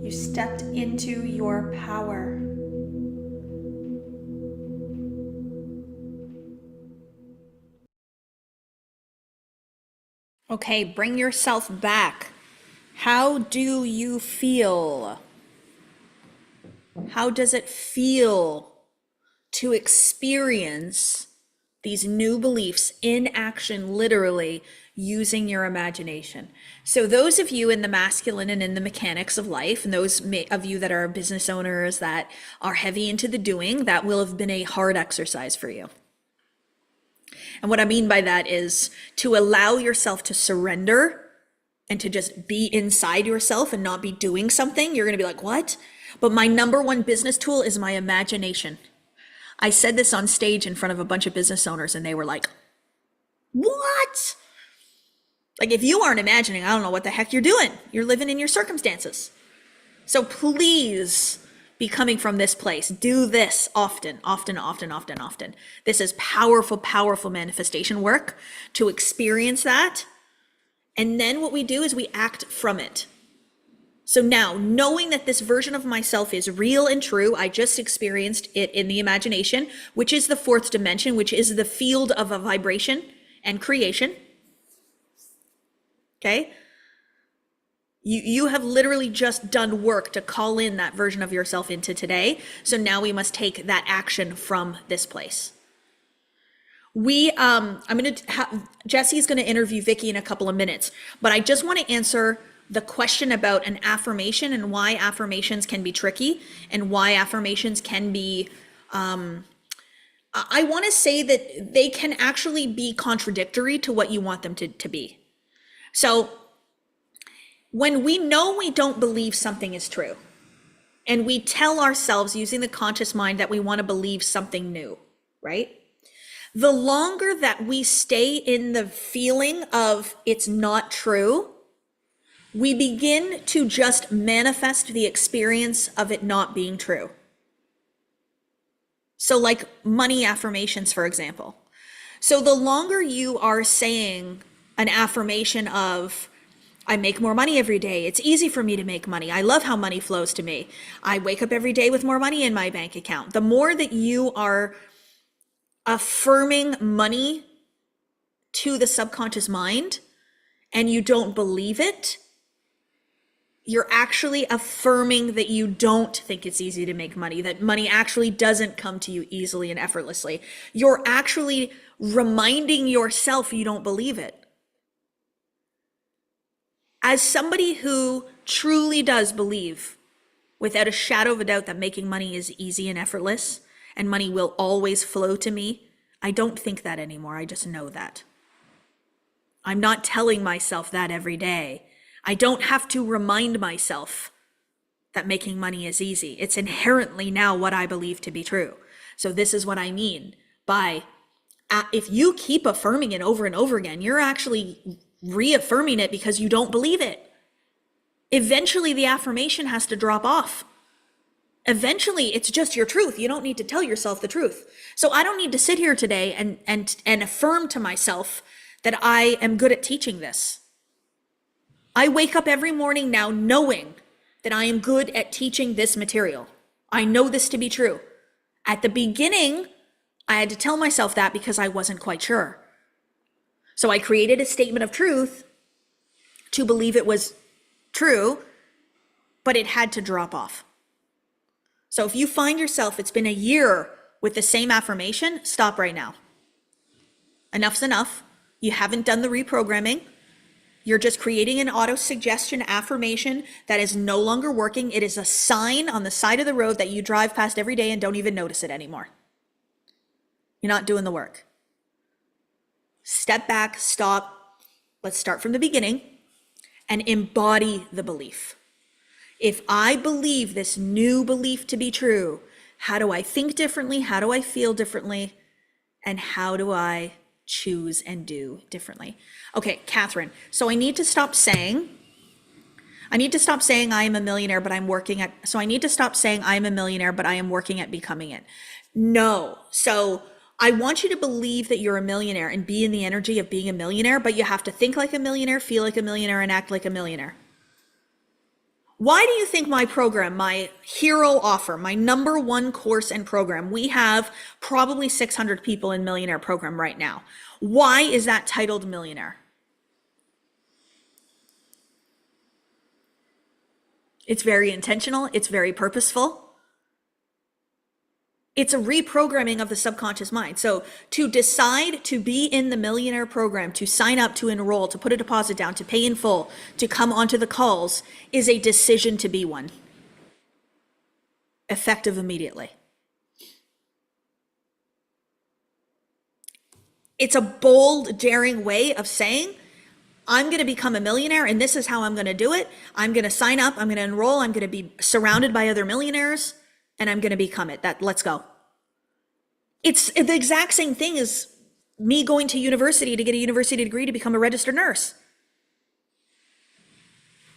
You stepped into your power. Okay, bring yourself back. How do you feel? How does it feel to experience these new beliefs in action, literally using your imagination? So those of you in the masculine and in the mechanics of life, and those of you that are business owners that are heavy into the doing, that will have been a hard exercise for you. And what I mean by that is to allow yourself to surrender and to just be inside yourself and not be doing something. You're going to be like, what? But my number one business tool is my imagination. I said this on stage in front of a bunch of business owners and they were like, what? Like, if you aren't imagining, I don't know what the heck you're doing. You're living in your circumstances. So please be coming from this place. Do this often, often, often, often, often. This is powerful, powerful manifestation work to experience that. And then what we do is we act from it. So now, knowing that this version of myself is real and true, I just experienced it in the imagination, which is the fourth dimension, which is the field of a vibration and creation. Okay? You have literally just done work to call in that version of yourself into today. So now we must take that action from this place. Jesse's going to interview Vicky in a couple of minutes, but I just want to answer the question about an affirmation and why affirmations can be tricky and why affirmations can be, I want to say that they can actually be contradictory to what you want them to be. So when we know we don't believe something is true, and we tell ourselves using the conscious mind that we want to believe something new, right? The longer that we stay in the feeling of it's not true, we begin to just manifest the experience of it not being true. So like money affirmations, for example. So the longer you are saying an affirmation of, I make more money every day. It's easy for me to make money. I love how money flows to me. I wake up every day with more money in my bank account. The more that you are affirming money to the subconscious mind and you don't believe it, you're actually affirming that you don't think it's easy to make money, that money actually doesn't come to you easily and effortlessly. You're actually reminding yourself you don't believe it. As somebody who truly does believe, without a shadow of a doubt, that making money is easy and effortless and money will always flow to me, I don't think that anymore. I just know that. I'm not telling myself that every day. I don't have to remind myself that making money is easy. It's inherently now what I believe to be true. So this is what I mean by, if you keep affirming it over and over again, you're actually reaffirming it because you don't believe it. Eventually the affirmation has to drop off. Eventually it's just your truth. You don't need to tell yourself the truth. So I don't need to sit here today and affirm to myself that I am good at teaching this. I wake up every morning now knowing that I am good at teaching this material. I know this to be true. At the beginning, I had to tell myself that because I wasn't quite sure. So I created a statement of truth to believe it was true, but it had to drop off. So if you find yourself, it's been a year with the same affirmation, stop right now. Enough's enough. You haven't done the reprogramming. You're just creating an auto-suggestion affirmation that is no longer working. It is a sign on the side of the road that you drive past every day and don't even notice it anymore. You're not doing the work. Step back, stop. Let's start from the beginning and embody the belief. If I believe this new belief to be true, how do I think differently? How do I feel differently? And how do I choose and do differently? Okay, Catherine, so I need to stop saying I am a millionaire, but I'm working at, so I need to stop saying I am a millionaire, but I am working at becoming it. No. So I want you to believe that you're a millionaire and be in the energy of being a millionaire, but you have to think like a millionaire, feel like a millionaire, and act like a millionaire. Why do you think my program, my hero offer, my #1 course and program, we have probably 600 people in Millionaire program right now. Why is that titled Millionaire? It's very intentional. It's very purposeful. It's a reprogramming of the subconscious mind. So to decide to be in the Millionaire program, to sign up, to enroll, to put a deposit down, to pay in full, to come onto the calls is a decision to be one. Effective immediately. It's a bold, daring way of saying, I'm going to become a millionaire and this is how I'm going to do it. I'm going to sign up, I'm going to enroll, I'm going to be surrounded by other millionaires, and I'm going to become it. Let's go. It's the exact same thing as me going to university to get a university degree to become a registered nurse.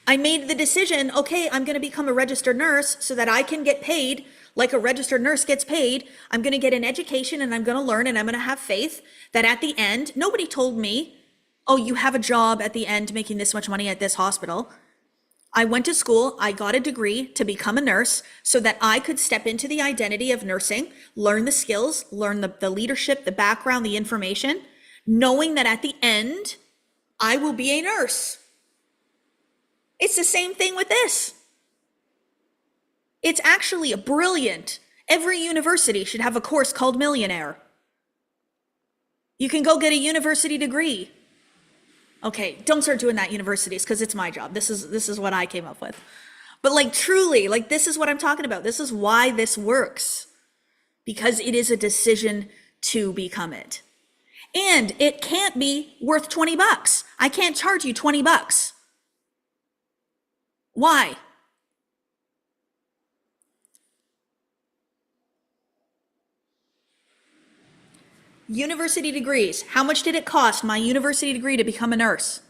I made the decision, okay, I'm going to become a registered nurse so that I can get paid like a registered nurse gets paid. I'm going to get an education and I'm going to learn and I'm going to have faith that at the end, nobody told me, oh, you have a job at the end making this much money at this hospital. I went to school, I got a degree to become a nurse so that I could step into the identity of nursing, learn the skills, learn the leadership, the background, the information, knowing that at the end, I will be a nurse. It's the same thing with this. It's actually a brilliant. Every university should have a course called Millionaire. You can go get a university degree. Okay, don't start doing that universities because it's my job. This is what I came up with. But like truly, like this is what I'm talking about. This is why this works. Because it is a decision to become it. And it can't be worth $20. I can't charge you $20. Why? University degrees. How much did it cost my university degree to become a nurse?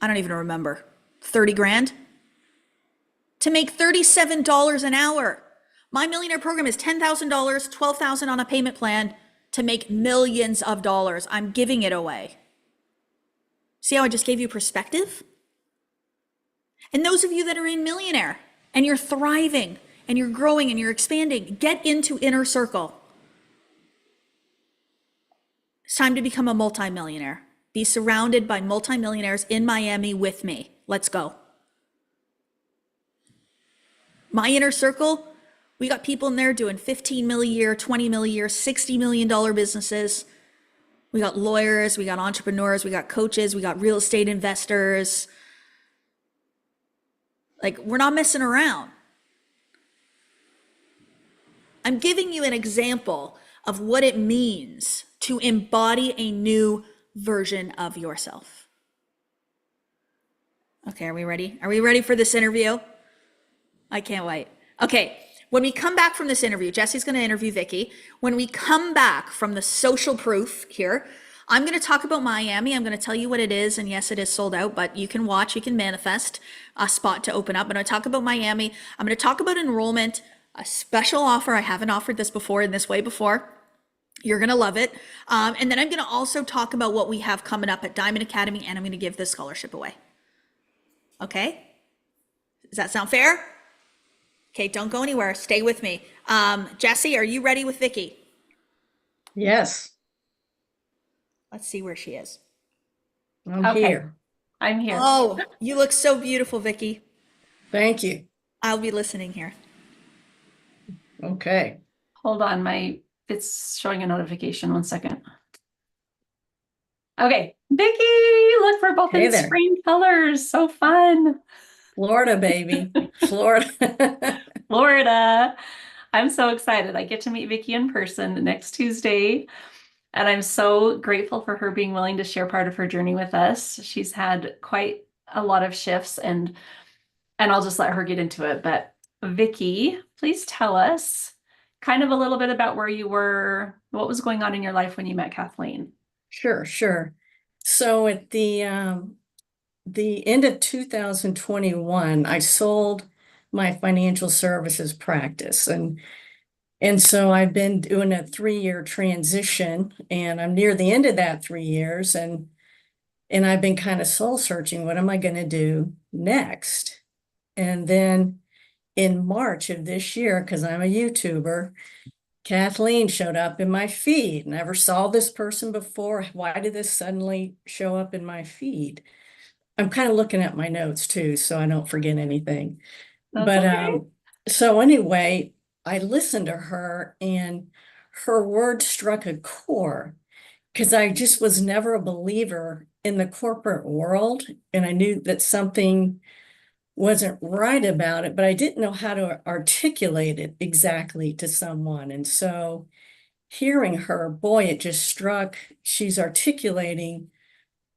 I don't even remember. 30 grand? To make $37 an hour. My millionaire program is $10,000, $12,000 on a payment plan to make millions of dollars. I'm giving it away. See how I just gave you perspective? And those of you that are in millionaire and you're thriving and you're growing and you're expanding, get into Inner Circle. It's time to become a multimillionaire. Be surrounded by multimillionaires in Miami with me. Let's go. My Inner Circle, we got people in there doing 15 mil a year, 20 mil a year, $60 million businesses. We got lawyers, we got entrepreneurs, we got coaches, we got real estate investors. Like, we're not messing around. I'm giving you an example of what it means to embody a new version of yourself. Okay, are we ready? Are we ready for this interview? I can't wait. Okay, when we come back from this interview, Jesse's going to interview Vicky. When we come back from the social proof here, I'm going to talk about Miami. I'm going to tell you what it is. And yes, it is sold out, but you can watch, you can manifest a spot to open up. I'm going to talk about Miami. I'm going to talk about enrollment, a special offer. I haven't offered this before in this way before. You're going to love it. And then I'm going to also talk about what we have coming up at Diamond Academy, and I'm going to give this scholarship away. Okay? Does that sound fair? Okay, don't go anywhere. Stay with me. Jesse, are you ready with Vicky? Yes, Let's see where she is. I'm Okay. here. I'm here. Oh, you look so beautiful, Vicky. Thank you. I'll be listening here. Okay. Hold on, it's showing a notification. 1 second. Okay, Vicky, look, we're both Hey in there. spring colors. So fun. Florida, baby. Florida. Florida. I'm so excited. I get to meet Vicky in person next Tuesday. And I'm so grateful for her being willing to share part of her journey with us. She's had quite a lot of shifts, and I'll just let her get into it. But Vicky, please tell us kind of a little bit about where you were, what was going on in your life when you met Kathleen. Sure, sure. So at the end of 2021, I sold my financial services practice, and so I've been doing a 3-year transition, and I'm near the end of that 3 years, and I've been kind of soul searching. What am I going to do next? And then in March of this year, because I'm a YouTuber, Kathleen showed up in my feed. Never saw this person before. Why did this suddenly show up in my feed? I'm kind of looking at my notes too, so I don't forget anything. That's But okay. so anyway, I listened to her, and her words struck a chord, because I just was never a believer in the corporate world, and I knew that something wasn't right about it, but I didn't know how to articulate it exactly to someone. And so hearing her, boy, it just struck. She's articulating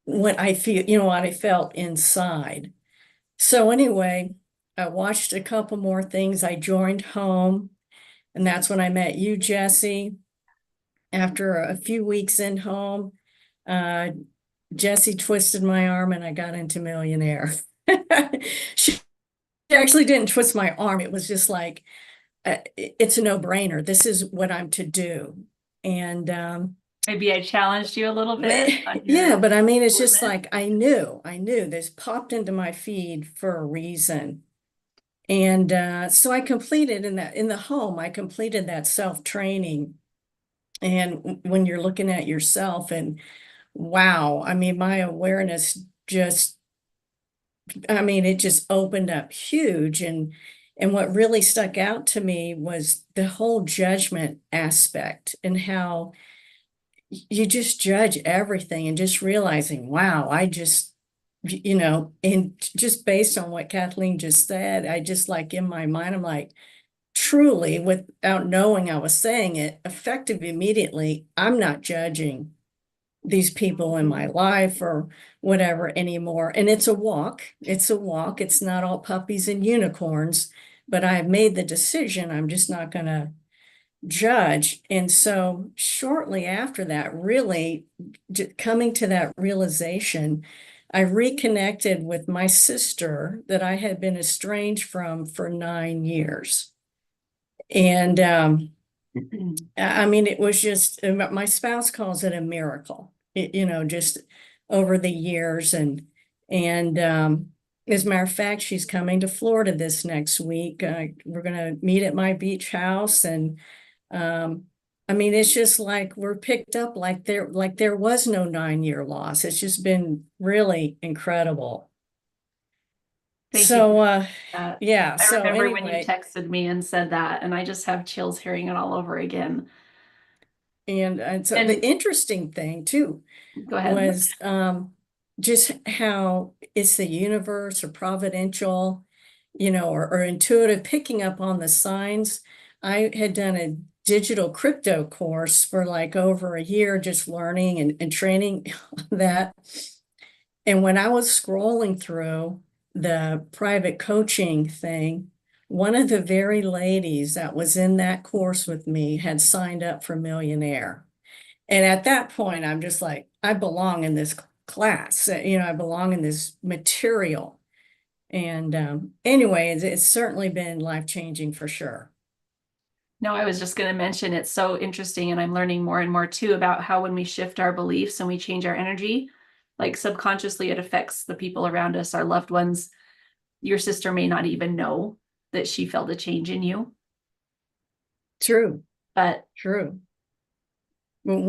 what I feel, what I felt inside. So anyway, I watched a couple more things. I joined home, and that's when I met you, Jesse. After a few weeks in home, Jesse twisted my arm, and I got into Millionaire. She actually didn't twist my arm. It was just like, it's a no-brainer. This is what I'm to do. And Maybe I challenged you a little bit. on your yeah, but I mean, it's just limit. like, I knew this popped into my feed for a reason. And so I completed in the home, I completed that self-training. And when you're looking at yourself, and wow, I mean, my awareness just, it just opened up huge. And what really stuck out to me was the whole judgment aspect, and how you just judge everything, and just realizing, wow, I just, and just based on what Kathleen just said, I just, like, in my mind, I'm like, truly, without knowing I was saying it, effective immediately, I'm not judging these people in my life or whatever anymore. And it's a walk. It's not all puppies and unicorns, but I've made the decision. I'm just not going to judge. And so shortly after that, really coming to that realization, I reconnected with my sister that I had been estranged from for 9 years. And I mean, it was just, my spouse calls it a miracle, just over the years. And as a matter of fact, she's coming to Florida this next week. We're going to meet at my beach house. And I mean, it's just like we're picked up like there was no 9-year loss. It's just been really incredible. Thank you So, for that. yeah. I So remember when you anyway, texted me and said that, and I just have chills hearing it all over again. and so And the interesting thing too go ahead. was just how it's the universe or providential, or intuitive, picking up on the signs. I had done a digital crypto course for like over a year, just learning and training that. And when I was scrolling through the private coaching thing, one of the very ladies that was in that course with me had signed up for Millionaire. And at that point, I'm just like, I belong in this class, I belong in this material. And anyway, it's certainly been life-changing for sure. No, I was just going to mention it's so interesting, and I'm learning more and more too about how when we shift our beliefs and we change our energy, like subconsciously it affects the people around us, our loved ones. Your sister may not even know that she felt a change in you, True, but true. Well,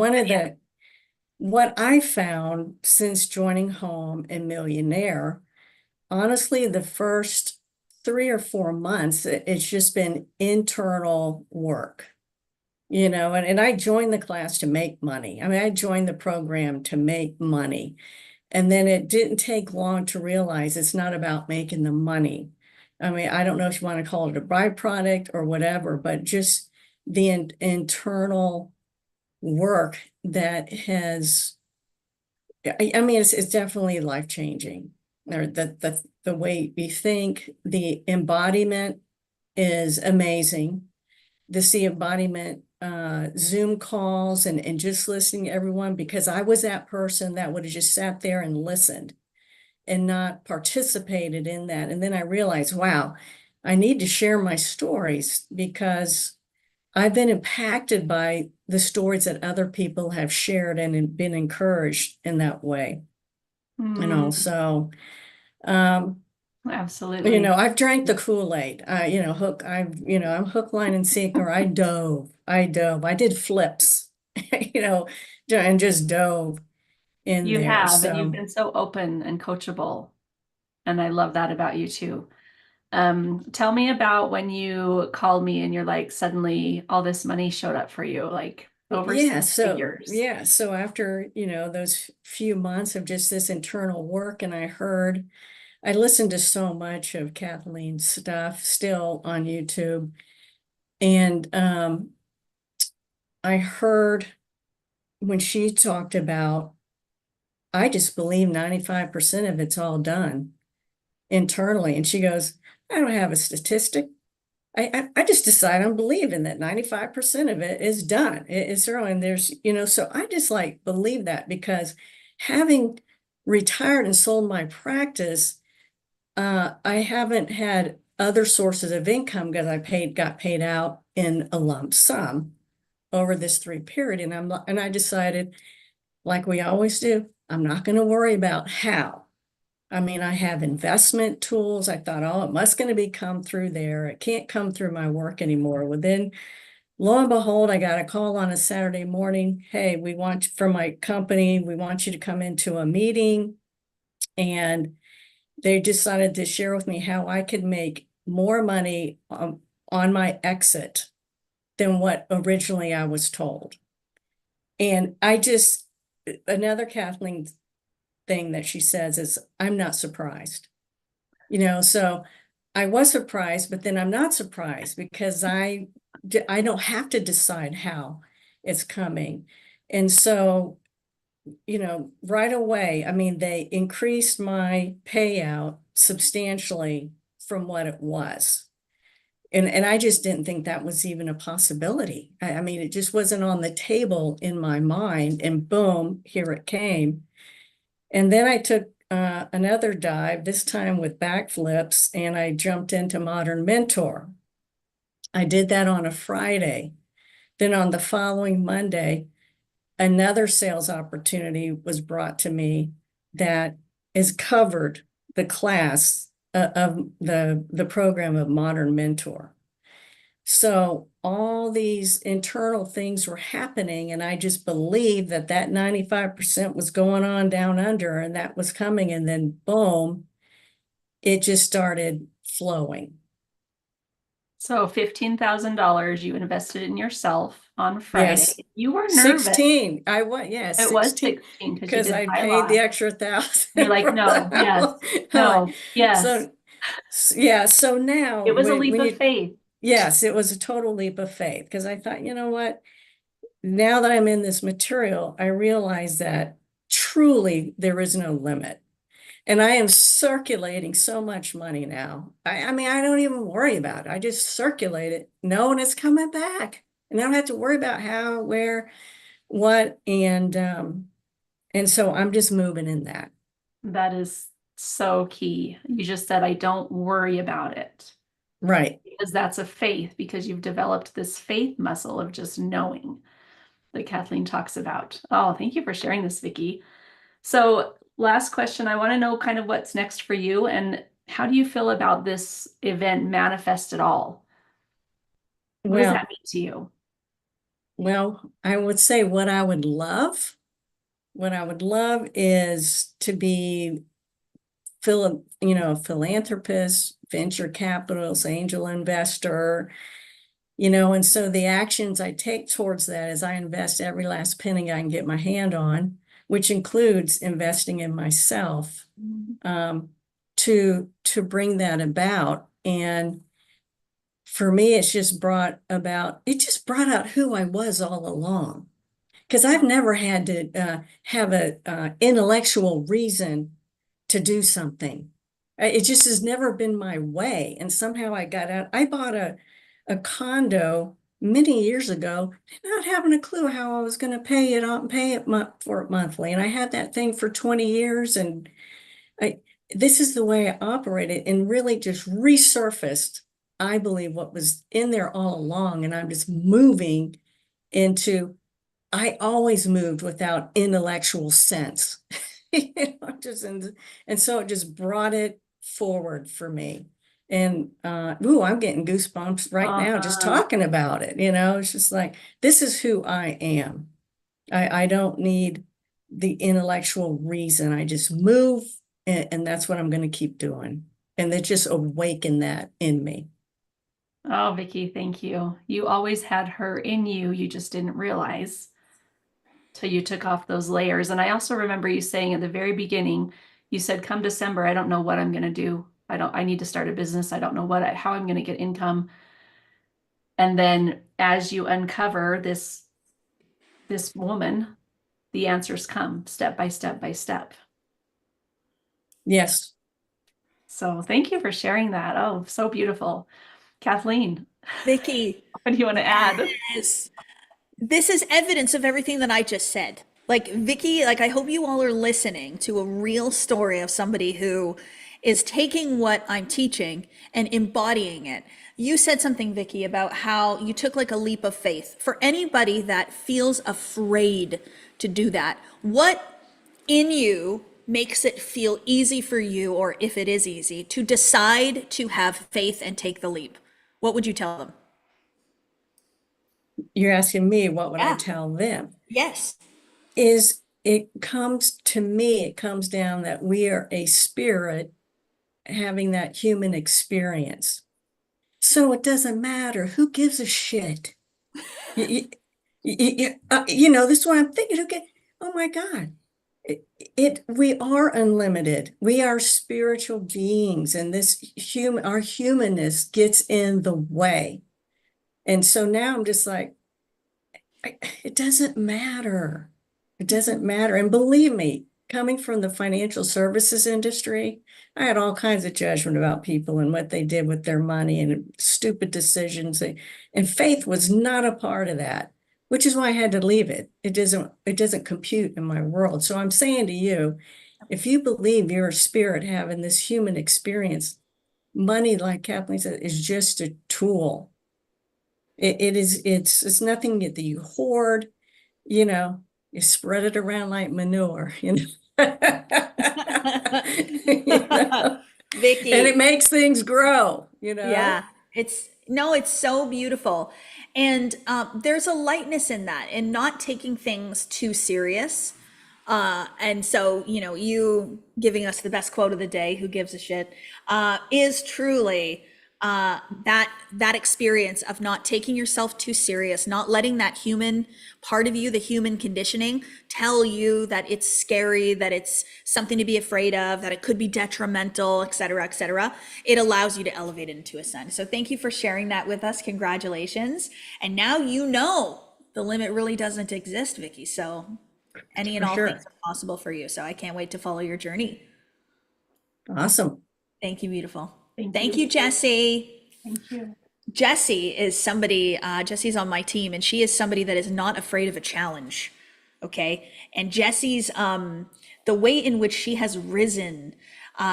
what I found since joining Home and Millionaire, honestly, the first 3 or 4 months, it's just been internal work, and I joined the class to make money. I mean, I joined the program to make money. And then it didn't take long to realize it's not about making the money. I mean, I don't know if you want to call it a byproduct or whatever, but just the internal work that has, I mean, it's definitely life-changing. Or the way we think, the embodiment is amazing. The embodiment Zoom calls and just listening to everyone, because I was that person that would have just sat there and listened and not participated in that. And then I realized, wow, I need to share my stories because I've been impacted by the stories that other people have shared and been encouraged in that way. So absolutely. I've drank the Kool-Aid. I'm hook, line, and sinker. I did flips, and just dove in You there. have, and you've So been so open and coachable. And I love that about you too. Tell me about when you called me and you're like, suddenly all this money showed up for you, like over six figures. yeah. So after, those few months of just this internal work, and I listened to so much of Kathleen's stuff still on YouTube. And I heard when she talked about, I just believe 95% of it's all done internally. And she goes, I don't have a statistic. I just decide I'm believing that 95% of it is done. It's early, and there's, so I just like believe that, because having retired and sold my practice, I haven't had other sources of income because got paid out in a lump sum over this 3 period. And I decided, like we always do, I'm not going to worry about how. I mean, I have investment tools. I thought, oh, it must going to be come through there. It can't come through my work anymore. Well, then lo and behold, I got a call on a Saturday morning. Hey, from my company, we want you to come into a meeting. And they decided to share with me how I could make more money on my exit than what originally I was told. And another Kathleen thing that she says is, I'm not surprised. So I was surprised, but then I'm not surprised because I don't have to decide how it's coming. And so, right away, I mean, they increased my payout substantially from what it was. And I just didn't think that was even a possibility. I mean, it just wasn't on the table in my mind, and boom, here it came. And then I took another dive, this time with backflips, and I jumped into Modern Mentor. I did that on a Friday. Then on the following Monday, another sales opportunity was brought to me that is covered the class of the program of Modern Mentor. So all these internal things were happening, and I just believed that that 95% was going on down under, and that was coming, and then boom, it just started flowing. So $15,000 you invested in yourself on Friday. Yes. You were nervous. 16. I was, yeah, It was 16 16 because you because did I high paid the loss. extra 1,000. You're like, for no, that yes, one. I'm no, like, yes. So yeah, so now It was a leap when of you, faith. yes, it was a total leap of faith, because I thought, you know what? Now that I'm in this material, I realize that truly there is no limit. And I am circulating so much money now. I mean, I don't even worry about it. I just circulate it, knowing it's coming back. And I don't have to worry about how, where, what, and so I'm just moving in that. That is so key. You just said, I don't worry about it. Right. Because that's a faith, because you've developed this faith muscle of just knowing that Kathleen talks about. Oh, thank you for sharing this, Vicki. So last question, I want to know kind of what's next for you, and how do you feel about this event, Manifest It All? What does that mean to you? Well, I would say what I would love is to be a philanthropist, venture capitalist, angel investor, and so the actions I take towards that is I invest every last penny I can get my hand on, which includes investing in myself, to bring that about. And for me, it just brought out who I was all along. Because I've never had to have a intellectual reason to do something. It just has never been my way. And somehow I got out. I bought a condo many years ago, not having a clue how I was going to pay it for it monthly. And I had that thing for 20 years. And this is the way I operated, and really just resurfaced, I believe, what was in there all along. And I'm just moving into, I always moved without intellectual sense. And so it just brought it forward for me. And I'm getting goosebumps right now just talking about it. It's just like, this is who I am. I don't need the intellectual reason. I just move, and that's what I'm going to keep doing. And it just awakened that in me. Oh, Vicki, thank you. You always had her in you. You just didn't realize till you took off those layers. And I also remember you saying at the very beginning, you said, come December, I don't know what I'm going to do. I need to start a business. I don't know how I'm going to get income. And then as you uncover this woman, the answers come step by step by step. Yes. So thank you for sharing that. Oh, so beautiful. Kathleen, Vicki, what do you want to add? yes. This is evidence of everything that I just said. Like Vicki, I hope you all are listening to a real story of somebody who is taking what I'm teaching and embodying it. You said something, Vicki, about how you took a leap of faith. For anybody that feels afraid to do that, what in you makes it feel easy for you, or if it is easy, to decide to have faith and take the leap? What would you tell them? You're asking me, what would I Yeah. tell them? Yes. It comes down that we are a spirit having that human experience. So it doesn't matter. Who gives a shit? This is what I'm thinking. Oh my God. We are unlimited. We are spiritual beings, and our humanness gets in the way. And so now I'm just like, it doesn't matter. It doesn't matter. And believe me, coming from the financial services industry, I had all kinds of judgment about people and what they did with their money and stupid decisions. And faith was not a part of that, which is why I had to leave it. It doesn't compute in my world. So I'm saying to you, if you believe you're a spirit having this human experience, money, like Kathleen said, is just a tool. It's nothing that you hoard, you know, you spread it around like manure, you know. You know? Vicky. And it makes things grow, you know. Yeah, it's so beautiful. And there's a lightness in that and not taking things too serious. And so, you giving us the best quote of the day, who gives a shit, is truly that experience of not taking yourself too serious, not letting that human part of you, the human conditioning, tell you that it's scary, that it's something to be afraid of, that it could be detrimental, et cetera, et cetera. It allows you to elevate it into ascend. So thank you for sharing that with us. Congratulations. And now the limit really doesn't exist, Vicky. So any and all things are possible for you. So I can't wait to follow your journey. Awesome. Thank you, beautiful. Thank you, Jessie. Thank you. Jessie is somebody, Jessie's on my team, and she is somebody that is not afraid of a challenge. Okay. And Jessie's, the way in which she has risen,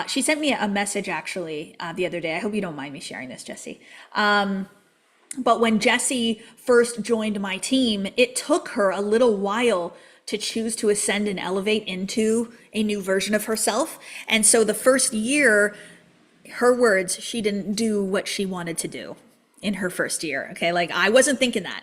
she sent me a message actually the other day. I hope you don't mind me sharing this, Jessie. But when Jessie first joined my team, it took her a little while to choose to ascend and elevate into a new version of herself. And so the first year, her words, she didn't do what she wanted to do in her first year. Okay. Like, I wasn't thinking that.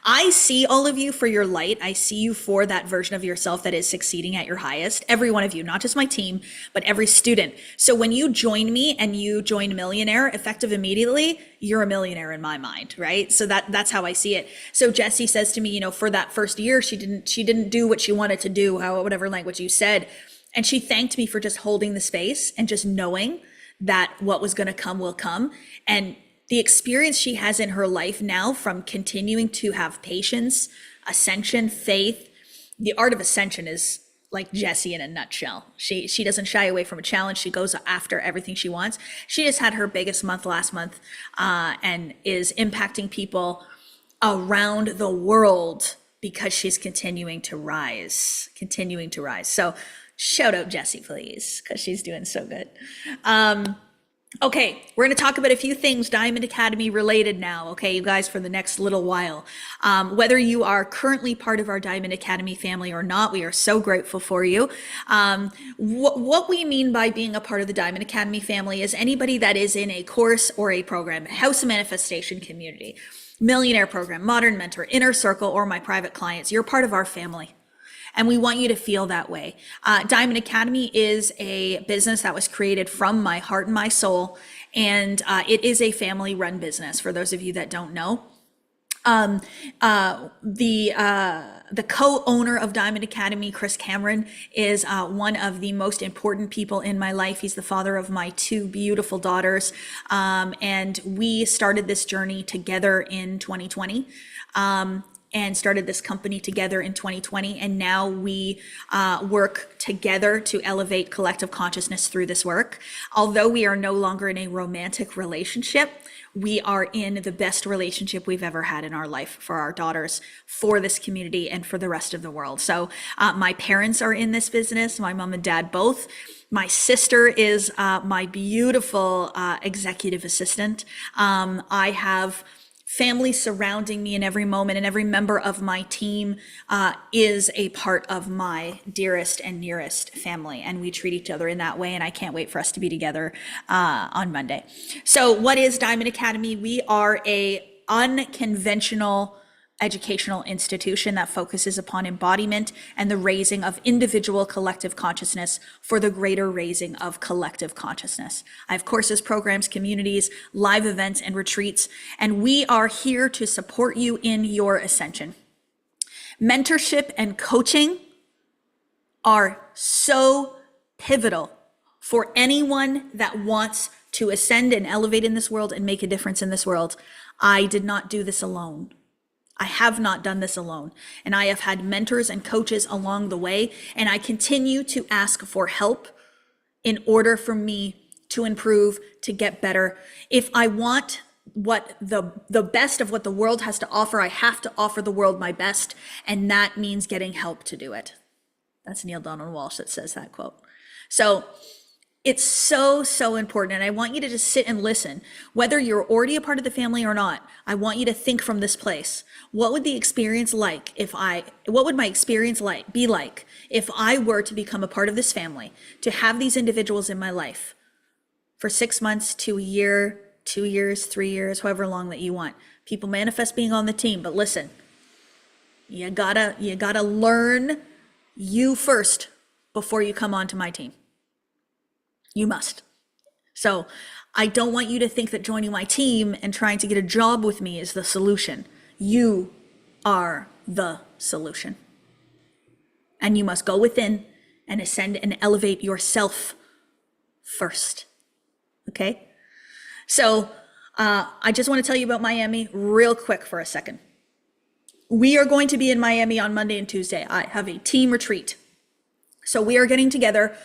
I see all of you for your light. I see you for that version of yourself that is succeeding at your highest. Every one of you, not just my team, but every student. So when you join me and you join Millionaire, effective immediately, you're a millionaire in my mind, right? So that's how I see it. So Jessie says to me, for that first year, she didn't do what she wanted to do, whatever language you said. And she thanked me for just holding the space and just knowing that what was going to come will come. And the experience she has in her life now, from continuing to have patience, ascension, faith, the art of ascension is like Jessie in a nutshell. She doesn't shy away from a challenge. She goes after everything she wants. She just had her biggest month last month, and is impacting people around the world because she's continuing to rise. So shout out Jessie, please, because she's doing so good. Okay, we're going to talk about a few things Diamond Academy related now, okay, you guys, for the next little while. Whether you are currently part of our Diamond Academy family or not, we are so grateful for you. What we mean by being a part of the Diamond Academy family is anybody that is in a course or a program, House of Manifestation community, Millionaire program, Modern Mentor, Inner Circle, or my private clients. You're part of our family. And we want you to feel that way. Diamond Academy is a business that was created from my heart and my soul. And it is a family run business, for those of you that don't know. The co-owner of Diamond Academy, Chris Cameron, is one of the most important people in my life. He's the father of my two beautiful daughters. And we started this journey together in 2020. And started this company together in 2020. And now we work together to elevate collective consciousness through this work. Although we are no longer in a romantic relationship, we are in the best relationship we've ever had in our life for our daughters, for this community, and for the rest of the world. So my parents are in this business, my mom and dad both. My sister is my beautiful executive assistant. I have family surrounding me in every moment, and every member of my team is a part of my dearest and nearest family, and we treat each other in that way, and I can't wait for us to be together on Monday. So what is Diamond Academy? We are a unconventional educational institution that focuses upon embodiment and the raising of individual collective consciousness for the greater raising of collective consciousness. I have courses, programs, communities, live events, and retreats, and we are here to support you in your ascension. Mentorship and coaching are so pivotal for anyone that wants to ascend and elevate in this world and make a difference in this world. I did not do this alone. I have not done this alone, and I have had mentors and coaches along the way, and I continue to ask for help in order for me to improve, to get better. If I want what the best of what the world has to offer, I have to offer the world my best, and that means getting help to do it. That's Neil Donald Walsh that says that quote. So it's so, so important. And I want you to just sit and listen. Whether you're already a part of the family or not, I want you to think from this place. What would the experience what would my experience be like if I were to become a part of this family, to have these individuals in my life for 6 months to a year, 2 years, 3 years, however long that you want. People manifest being on the team, but listen, you gotta learn you first before you come onto my team. You must. So I don't want you to think that joining my team and trying to get a job with me is the solution. You are the solution. And you must go within and ascend and elevate yourself first. Okay? So I just want to tell you about Miami real quick for a second. We are going to be in Miami on Monday and Tuesday. I have a team retreat. So we are getting together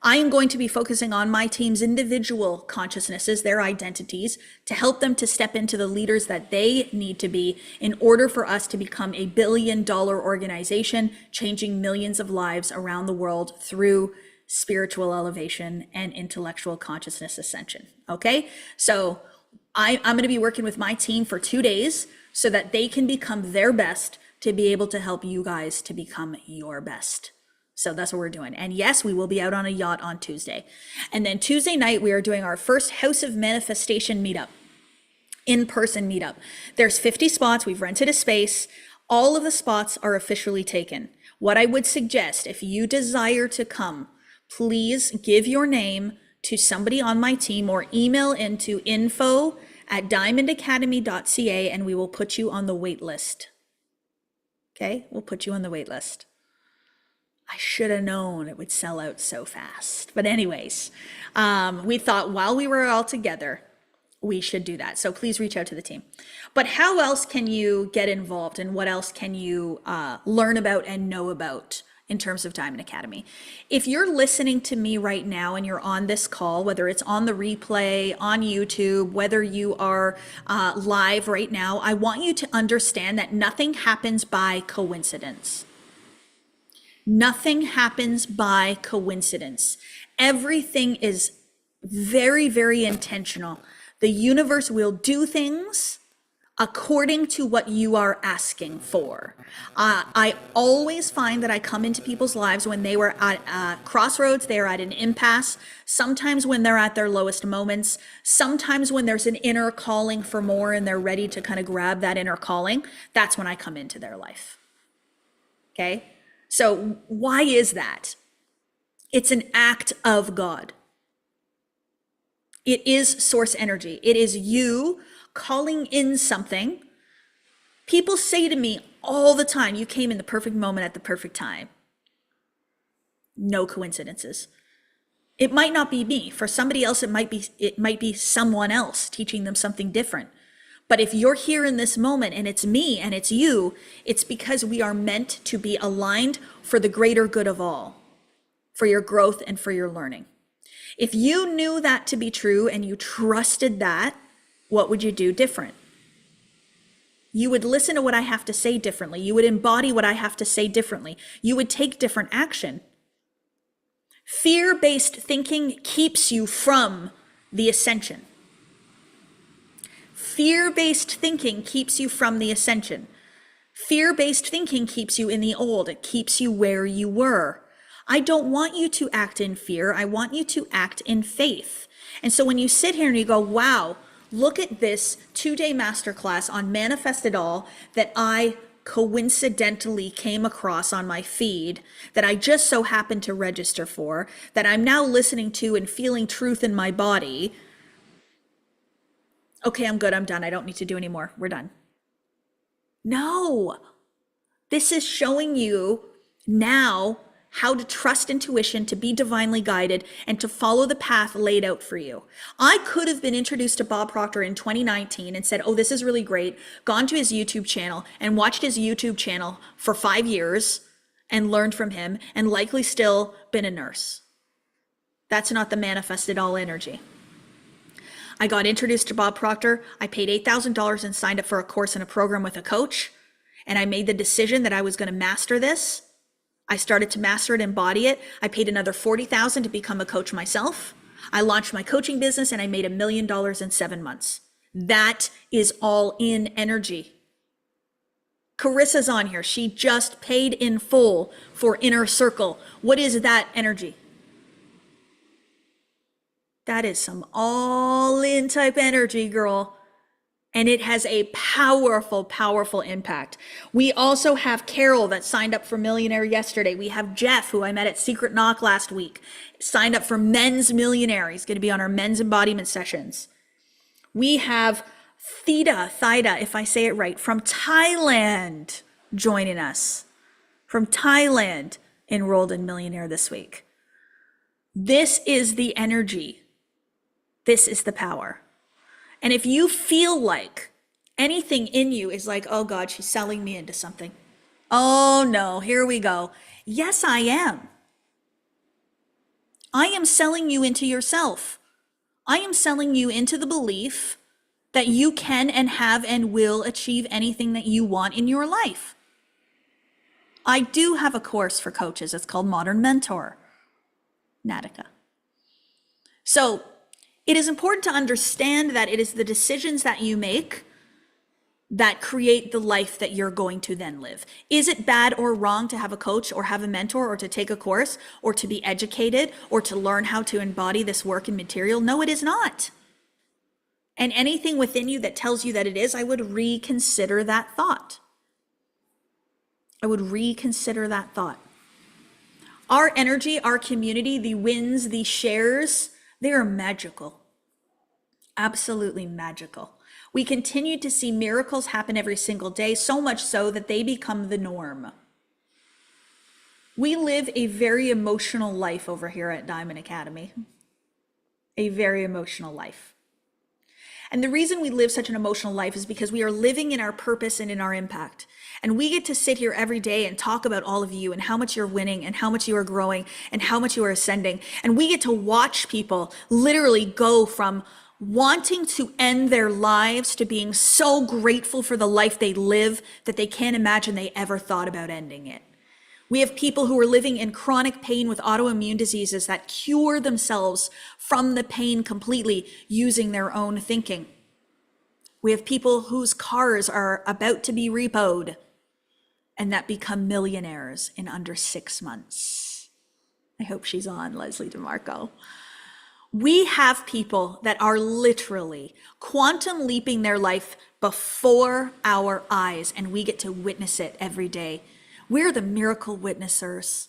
I am going to be focusing on my team's individual consciousnesses, their identities, to help them to step into the leaders that they need to be in order for us to become a $1 billion organization, changing millions of lives around the world through spiritual elevation and intellectual consciousness ascension. Okay? So I'm going to be working with my team for 2 days so that they can become their best to be able to help you guys to become your best. So that's what we're doing. And yes, we will be out on a yacht on Tuesday. And then Tuesday night, we are doing our first House of Manifestation meetup, in-person meetup. There's 50 spots. We've rented a space. All of the spots are officially taken. What I would suggest, if you desire to come, please give your name to somebody on my team or email into info@diamondacademy.ca and we will put you on the wait list. Okay, we'll put you on the wait list. I should have known it would sell out so fast. But anyways, we thought while we were all together, we should do that. So please reach out to the team. But how else can you get involved and what else can you learn about and know about in terms of Diamond Academy? If you're listening to me right now and you're on this call, whether it's on the replay, on YouTube, whether you are live right now, I want you to understand that nothing happens by coincidence. Nothing happens by coincidence. Everything is very, very intentional. The universe will do things according to what you are asking for. I always find that I come into people's lives when they were at crossroads, they're at an impasse, sometimes when they're at their lowest moments, sometimes when there's an inner calling for more and they're ready to kind of grab that inner calling. That's when I come into their life. Okay? So why is that? It's an act of God. It is source energy. It is you calling in something. People say to me all the time, you came in the perfect moment at the perfect time. No coincidences. It might not be me. For somebody else, it might be someone else teaching them something different. But if you're here in this moment and it's me and it's you, it's because we are meant to be aligned for the greater good of all, for your growth and for your learning. If you knew that to be true and you trusted that, what would you do different? You would listen to what I have to say differently. You would embody what I have to say differently. You would take different action. Fear-based thinking keeps you from the ascension. Fear-based thinking keeps you from the ascension. Fear-based thinking keeps you in the old. It keeps you where you were. I don't want you to act in fear. I want you to act in faith. And so when you sit here and you go, wow, look at this 2-day masterclass on Manifest It All that I coincidentally came across on my feed, that I just so happened to register for, that I'm now listening to and feeling truth in my body. Okay, I'm good. I'm done. I don't need to do any more. We're done. No, this is showing you now how to trust intuition, to be divinely guided, and to follow the path laid out for you. I could have been introduced to Bob Proctor in 2019 and said, oh, this is really great, gone to his YouTube channel and watched his YouTube channel for 5 years and learned from him and likely still been a nurse. That's not the manifested all energy. I got introduced to Bob Proctor. I paid $8,000 and signed up for a course and a program with a coach. And I made the decision that I was going to master this. I started to master it, embody it. I paid another $40,000 to become a coach myself. I launched my coaching business and I made $1 million in 7 months. That is all in energy. Carissa's on here. She just paid in full for Inner Circle. What is that energy? That is some all in type energy, girl. And it has a powerful, powerful impact. We also have Carol that signed up for Millionaire yesterday. We have Jeff, who I met at Secret Knock last week, signed up for Men's Millionaire. He's going to be on our men's embodiment sessions. We have Thida, if I say it right, from Thailand joining us. From Thailand, enrolled in Millionaire this week. This is the energy. This is the power. And if you feel like anything in you is like, oh God, she's selling me into something. Oh no, here we go. Yes, I am. I am selling you into yourself. I am selling you into the belief that you can and have and will achieve anything that you want in your life. I do have a course for coaches. It's called Modern Mentor. Natica. So it is important to understand that it is the decisions that you make that create the life that you're going to then live. Is it bad or wrong to have a coach or have a mentor or to take a course or to be educated or to learn how to embody this work and material? No, it is not. And anything within you that tells you that it is, I would reconsider that thought. I would reconsider that thought. Our energy, our community, the wins, the shares, they are magical. Absolutely magical. We continue to see miracles happen every single day, so much so that they become the norm. We live a very emotional life over here at Diamond Academy. A very emotional life. And the reason we live such an emotional life is because we are living in our purpose and in our impact. And we get to sit here every day and talk about all of you and how much you're winning and how much you are growing and how much you are ascending. And we get to watch people literally go from wanting to end their lives to being so grateful for the life they live that they can't imagine they ever thought about ending it. We have people who are living in chronic pain with autoimmune diseases that cure themselves from the pain completely using their own thinking. We have people whose cars are about to be repoed and that become millionaires in under 6 months. I hope she's on, Leslie DeMarco. We have people that are literally quantum leaping their life before our eyes, and we get to witness it every day. We're the miracle witnessers.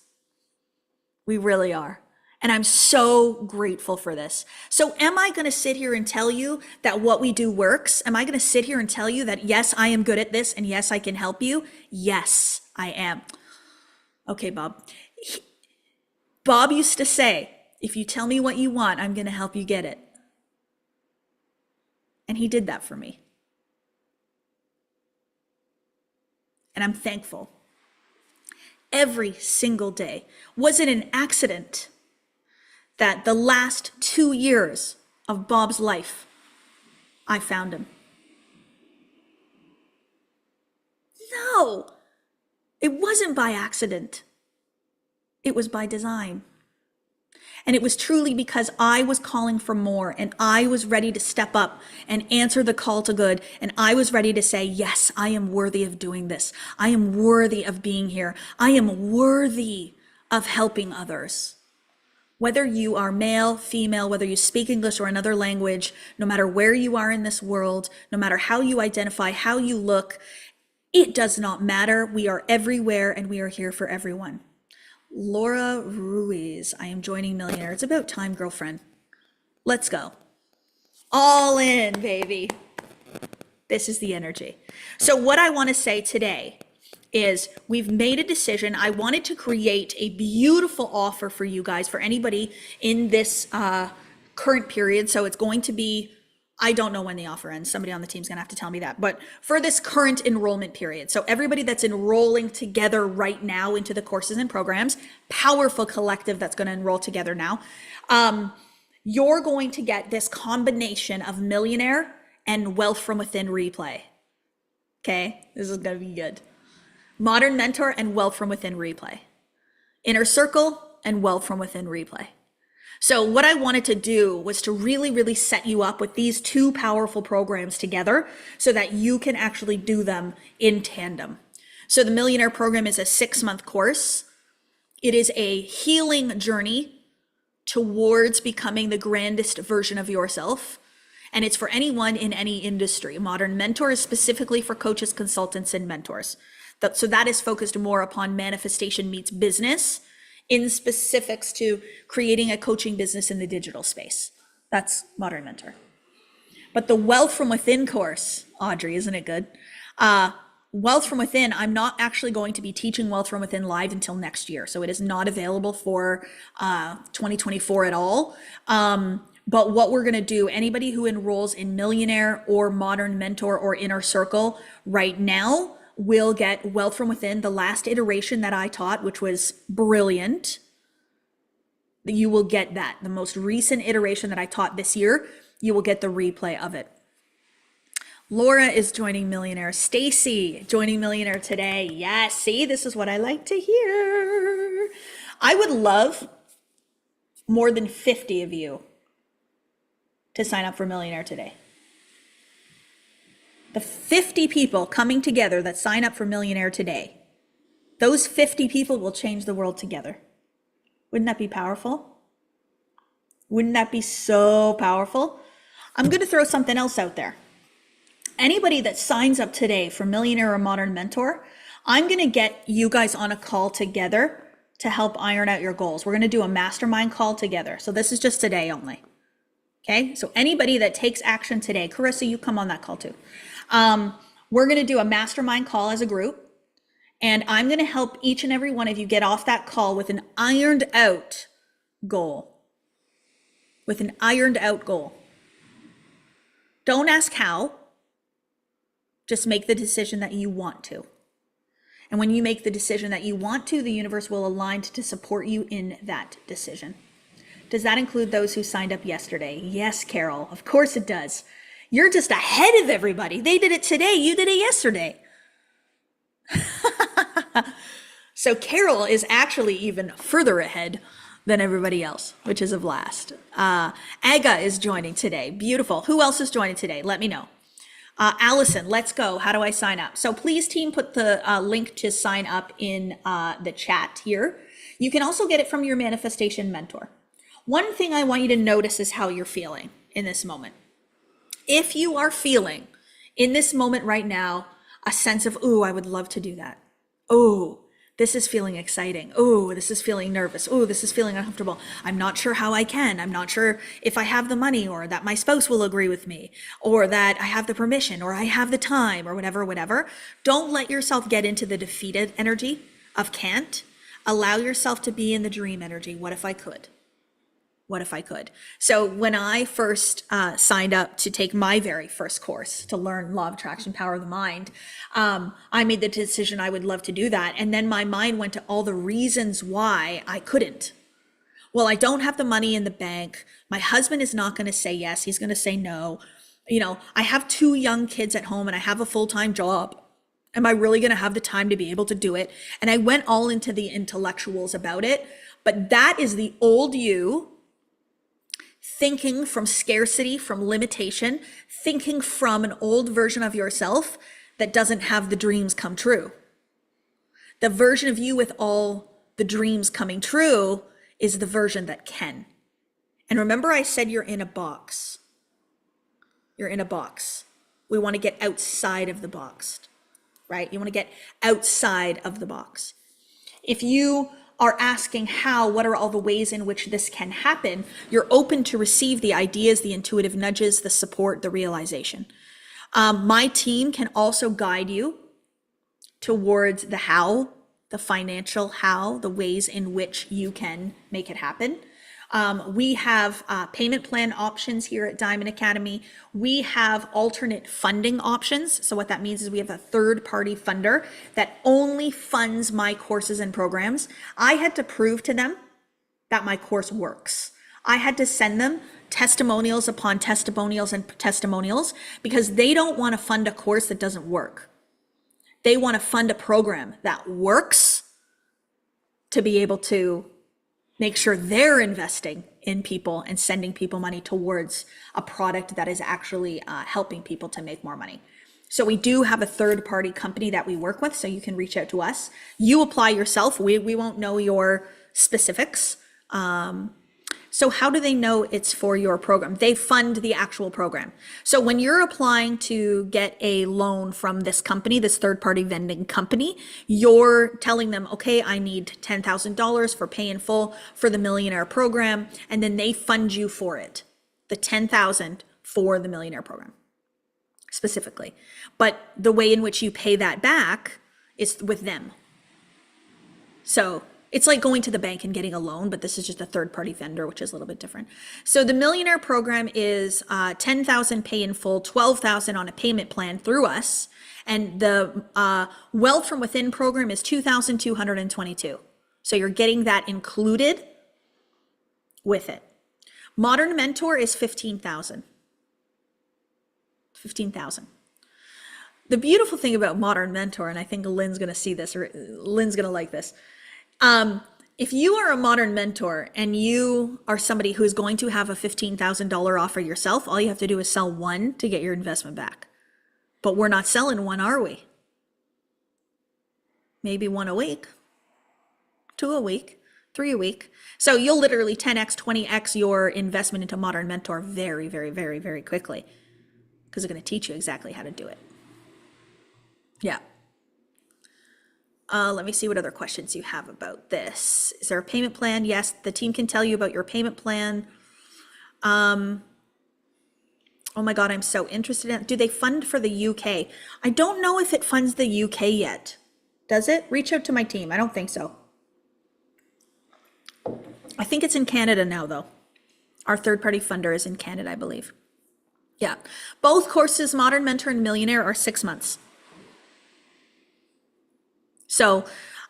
We really are. And I'm so grateful for this. So am I going to sit here and tell you that what we do works? Am I going to sit here and tell you that, yes, I am good at this and yes, I can help you? Yes, I am. Okay, Bob. Bob used to say, if you tell me what you want, I'm going to help you get it. And he did that for me. And I'm thankful. Every single day. Was it an accident that the last 2 years of Bob's life, I found him? No, it wasn't by accident. It was by design. And it was truly because I was calling for more and I was ready to step up and answer the call to good. And I was ready to say, yes, I am worthy of doing this. I am worthy of being here. I am worthy of helping others. Whether you are male, female, whether you speak English or another language, no matter where you are in this world, no matter how you identify, how you look, it does not matter. We are everywhere and we are here for everyone. Laura Ruiz, I am joining Millionaire. It's about time, girlfriend. Let's go. All in, baby. This is the energy. So what I want to say today is we've made a decision. I wanted to create a beautiful offer for you guys, for anybody in this current period. So it's going to be, I don't know when the offer ends. Somebody on the team's gonna have to tell me that. But for this current enrollment period, so everybody that's enrolling together right now into the courses and programs, powerful collective that's gonna enroll together now, you're going to get this combination of Millionaire and Wealth from Within replay. Okay, this is gonna be good. Modern Mentor and Wealth from Within replay. Inner Circle and Wealth from Within replay. So what I wanted to do was to really, really set you up with these two powerful programs together so that you can actually do them in tandem. So the Millionaire program is a 6-month course. It is a healing journey towards becoming the grandest version of yourself. And it's for anyone in any industry. Modern Mentor is specifically for coaches, consultants, and mentors. So that is focused more upon manifestation meets business, in specifics to creating a coaching business in the digital space. That's Modern Mentor. But the Wealth from Within course, Audrey, isn't it good? Wealth from Within, I'm not actually going to be teaching Wealth from Within live until next year. So it is not available for 2024 at all. But what we're gonna do, anybody who enrolls in Millionaire or Modern Mentor or Inner Circle right now will get Wealth from Within, the last iteration that I taught, which was brilliant. You will get that. The most recent iteration that I taught this year, you will get the replay of it. Laura is joining Millionaire. Stacy joining Millionaire today. Yes, see, this is what I like to hear. I would love more than 50 of you to sign up for Millionaire today. The 50 people coming together that sign up for Millionaire today, those 50 people will change the world together. Wouldn't that be powerful? Wouldn't that be so powerful? I'm going to throw something else out there. Anybody that signs up today for Millionaire or Modern Mentor, I'm going to get you guys on a call together to help iron out your goals. We're going to do a mastermind call together. So this is just today only. Okay, so anybody that takes action today, Carissa, you come on that call too. We're going to do a mastermind call as a group, and I'm going to help each and every one of you get off that call with an ironed out goal. With an ironed out goal. Don't ask how, just make the decision that you want to. And when you make the decision that you want to, the universe will align to support you in that decision. Does that include those who signed up yesterday? Yes, Carol, of course it does. You're just ahead of everybody. They did it today, you did it yesterday. So Carol is actually even further ahead than everybody else, which is a blast. Aga is joining today, beautiful. Who else is joining today? Let me know. Allison, let's go. How do I sign up? So please team, put the link to sign up in the chat here. You can also get it from your manifestation mentor. One thing I want you to notice is how you're feeling in this moment. If you are feeling in this moment right now, a sense of, ooh, I would love to do that. Oh, this is feeling exciting. Oh, this is feeling nervous. Oh, this is feeling uncomfortable. I'm not sure how I can. I'm not sure if I have the money, or that my spouse will agree with me, or that I have the permission, or I have the time, or whatever. Don't let yourself get into the defeated energy of can't. Allow yourself to be in the dream energy. What if I could? What if I could? So when I first signed up to take my very first course to learn Law of Attraction, Power of the Mind, I made the decision I would love to do that. And then my mind went to all the reasons why I couldn't. Well, I don't have the money in the bank. My husband is not going to say yes. He's going to say no. You know, I have 2 young kids at home and I have a full-time job. Am I really going to have the time to be able to do it? And I went all into the intellectuals about it. But that is the old you, thinking from scarcity, from limitation, thinking from an old version of yourself that doesn't have the dreams come true. The version of you with all the dreams coming true is the version that can. And remember I said you're in a box. You're in a box. We want to get outside of the box, right? You want to get outside of the box. If you are asking how, what are all the ways in which this can happen, you're open to receive the ideas, the intuitive nudges, the support, the realization. My team can also guide you towards the how, the financial how, the ways in which you can make it happen. We have payment plan options here at Diamond Academy. We have alternate funding options. So what that means is we have a third-party funder that only funds my courses and programs. I had to prove to them that my course works. I had to send them testimonials upon testimonials and testimonials because they don't want to fund a course that doesn't work. They want to fund a program that works to be able to make sure they're investing in people and sending people money towards a product that is actually helping people to make more money. So we do have a third-party company that we work with, so you can reach out to us. You apply yourself. We won't know your specifics. So how do they know it's for your program? They fund the actual program. So when you're applying to get a loan from this company, this third-party vending company, you're telling them, okay, I need $10,000 for pay in full for the Millionaire Program, and then they fund you for it, the $10,000 for the Millionaire Program specifically. But the way in which you pay that back is with them. So it's like going to the bank and getting a loan, but this is just a third-party vendor, which is a little bit different. So the Millionaire Program is $10,000 pay in full, $12,000 on a payment plan through us, and the Wealth from Within program is $2,222. So you're getting that included with it. Modern Mentor is $15,000. $15,000. The beautiful thing about Modern Mentor, and I think Lynn's going to see this, or Lynn's going to like this. If you are a Modern Mentor and you are somebody who is going to have a $15,000 offer yourself, all you have to do is sell one to get your investment back. But we're not selling one, are we? Maybe one a week, two a week, three a week. So you'll literally 10x, 20x your investment into Modern Mentor very, very, very, very quickly, because they're going to teach you exactly how to do it. Yeah. Let me see what other questions you have about this. Is there a payment plan? Yes, the team can tell you about your payment plan. Oh my God, I'm so interested in it. Do they fund for the UK? I don't know if it funds the UK yet. Does it? Reach out to my team. I don't think so. I think it's in Canada now, though. Our third-party funder is in Canada, I believe. Yeah. Both courses, Modern Mentor and Millionaire, are 6 months. So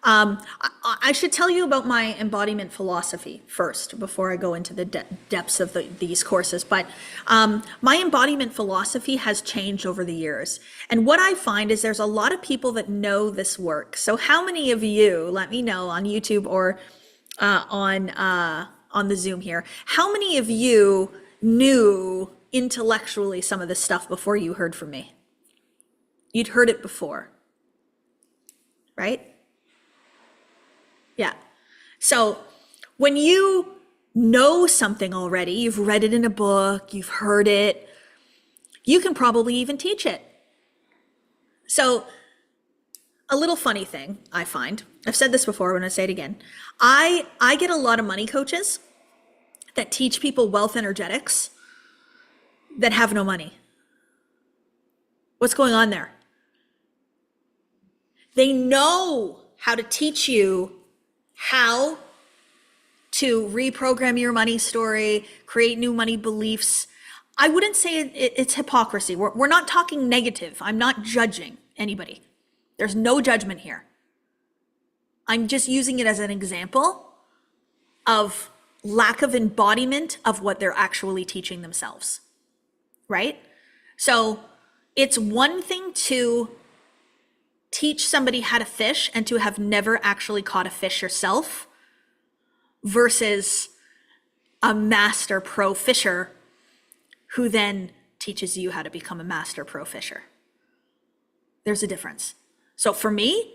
I should tell you about my embodiment philosophy first before I go into the depths of these courses. But my embodiment philosophy has changed over the years. And what I find is there's a lot of people that know this work. So how many of you, let me know on YouTube or on the Zoom here, how many of you knew intellectually some of this stuff before you heard from me? You'd heard it before. Right? Yeah. So when you know something already, you've read it in a book, you've heard it, you can probably even teach it. So a little funny thing I find, I've said this before, I'm going to say it again. I get a lot of money coaches that teach people wealth energetics that have no money. What's going on there? They know how to teach you how to reprogram your money story, create new money beliefs. I wouldn't say it's hypocrisy. We're not talking negative. I'm not judging anybody. There's no judgment here. I'm just using it as an example of lack of embodiment of what they're actually teaching themselves, right? So it's one thing to teach somebody how to fish and to have never actually caught a fish yourself versus a master pro fisher who then teaches you how to become a master pro fisher. There's a difference. So for me,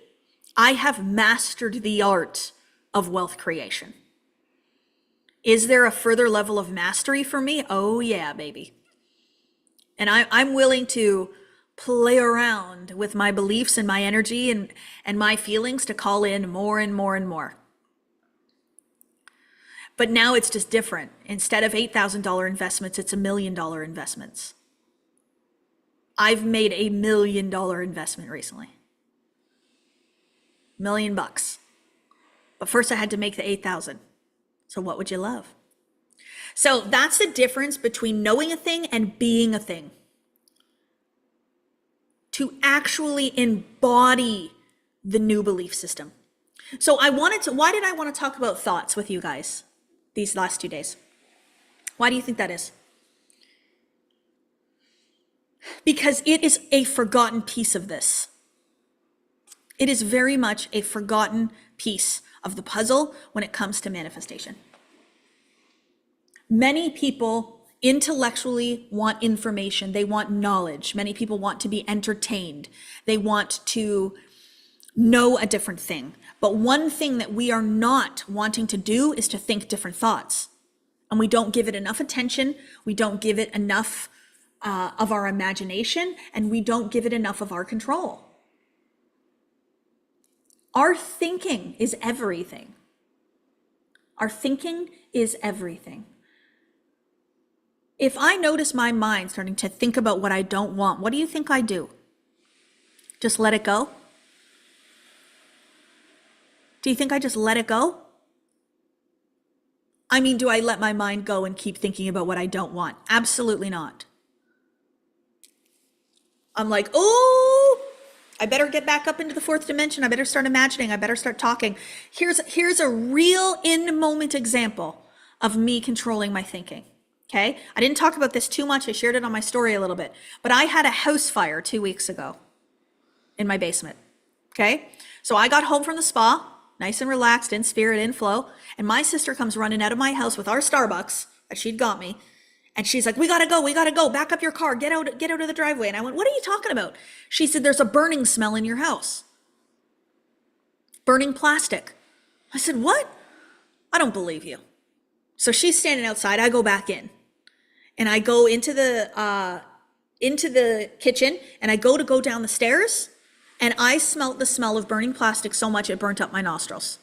I have mastered the art of wealth creation. Is there a further level of mastery for me? Oh yeah, baby. And I'm willing to play around with my beliefs and my energy and my feelings to call in more and more and more. But now it's just different. Instead of $8,000 investments, it's $1 million investments. I've made $1 million investment recently. $1,000,000. But first I had to make the 8,000. So what would you love? So that's the difference between knowing a thing and being a thing. To actually embody the new belief system. So why did I want to talk about thoughts with you guys these last 2 days? Why do you think that is? Because it is a forgotten piece of this. It is very much a forgotten piece of the puzzle when it comes to manifestation. Many people intellectually want information. They want knowledge. Many people want to be entertained. They want to know a different thing. But one thing that we are not wanting to do is to think different thoughts. And we don't give it enough attention. We don't give it enough of our imagination, and we don't give it enough of our control. Our thinking is everything. Our thinking is everything. If I notice my mind starting to think about what I don't want, what do you think I do? Just let it go? Do you think I just let it go? I mean, do I let my mind go and keep thinking about what I don't want? Absolutely not. I'm like, oh, I better get back up into the fourth dimension. I better start imagining. I better start talking. Here's a real in-the-moment example of me controlling my thinking. Okay, I didn't talk about this too much. I shared it on my story a little bit, but I had a house fire 2 weeks ago in my basement. Okay, so I got home from the spa, nice and relaxed, in spirit, in flow, and my sister comes running out of my house with our Starbucks that she'd got me, and she's like, we gotta go, back up your car, get out of the driveway. And I went, what are you talking about? She said, there's a burning smell in your house. Burning plastic. I said, what? I don't believe you. So she's standing outside, I go back in. And I go into the kitchen, and I go down the stairs, and I smelt the smell of burning plastic so much it burnt up my nostrils.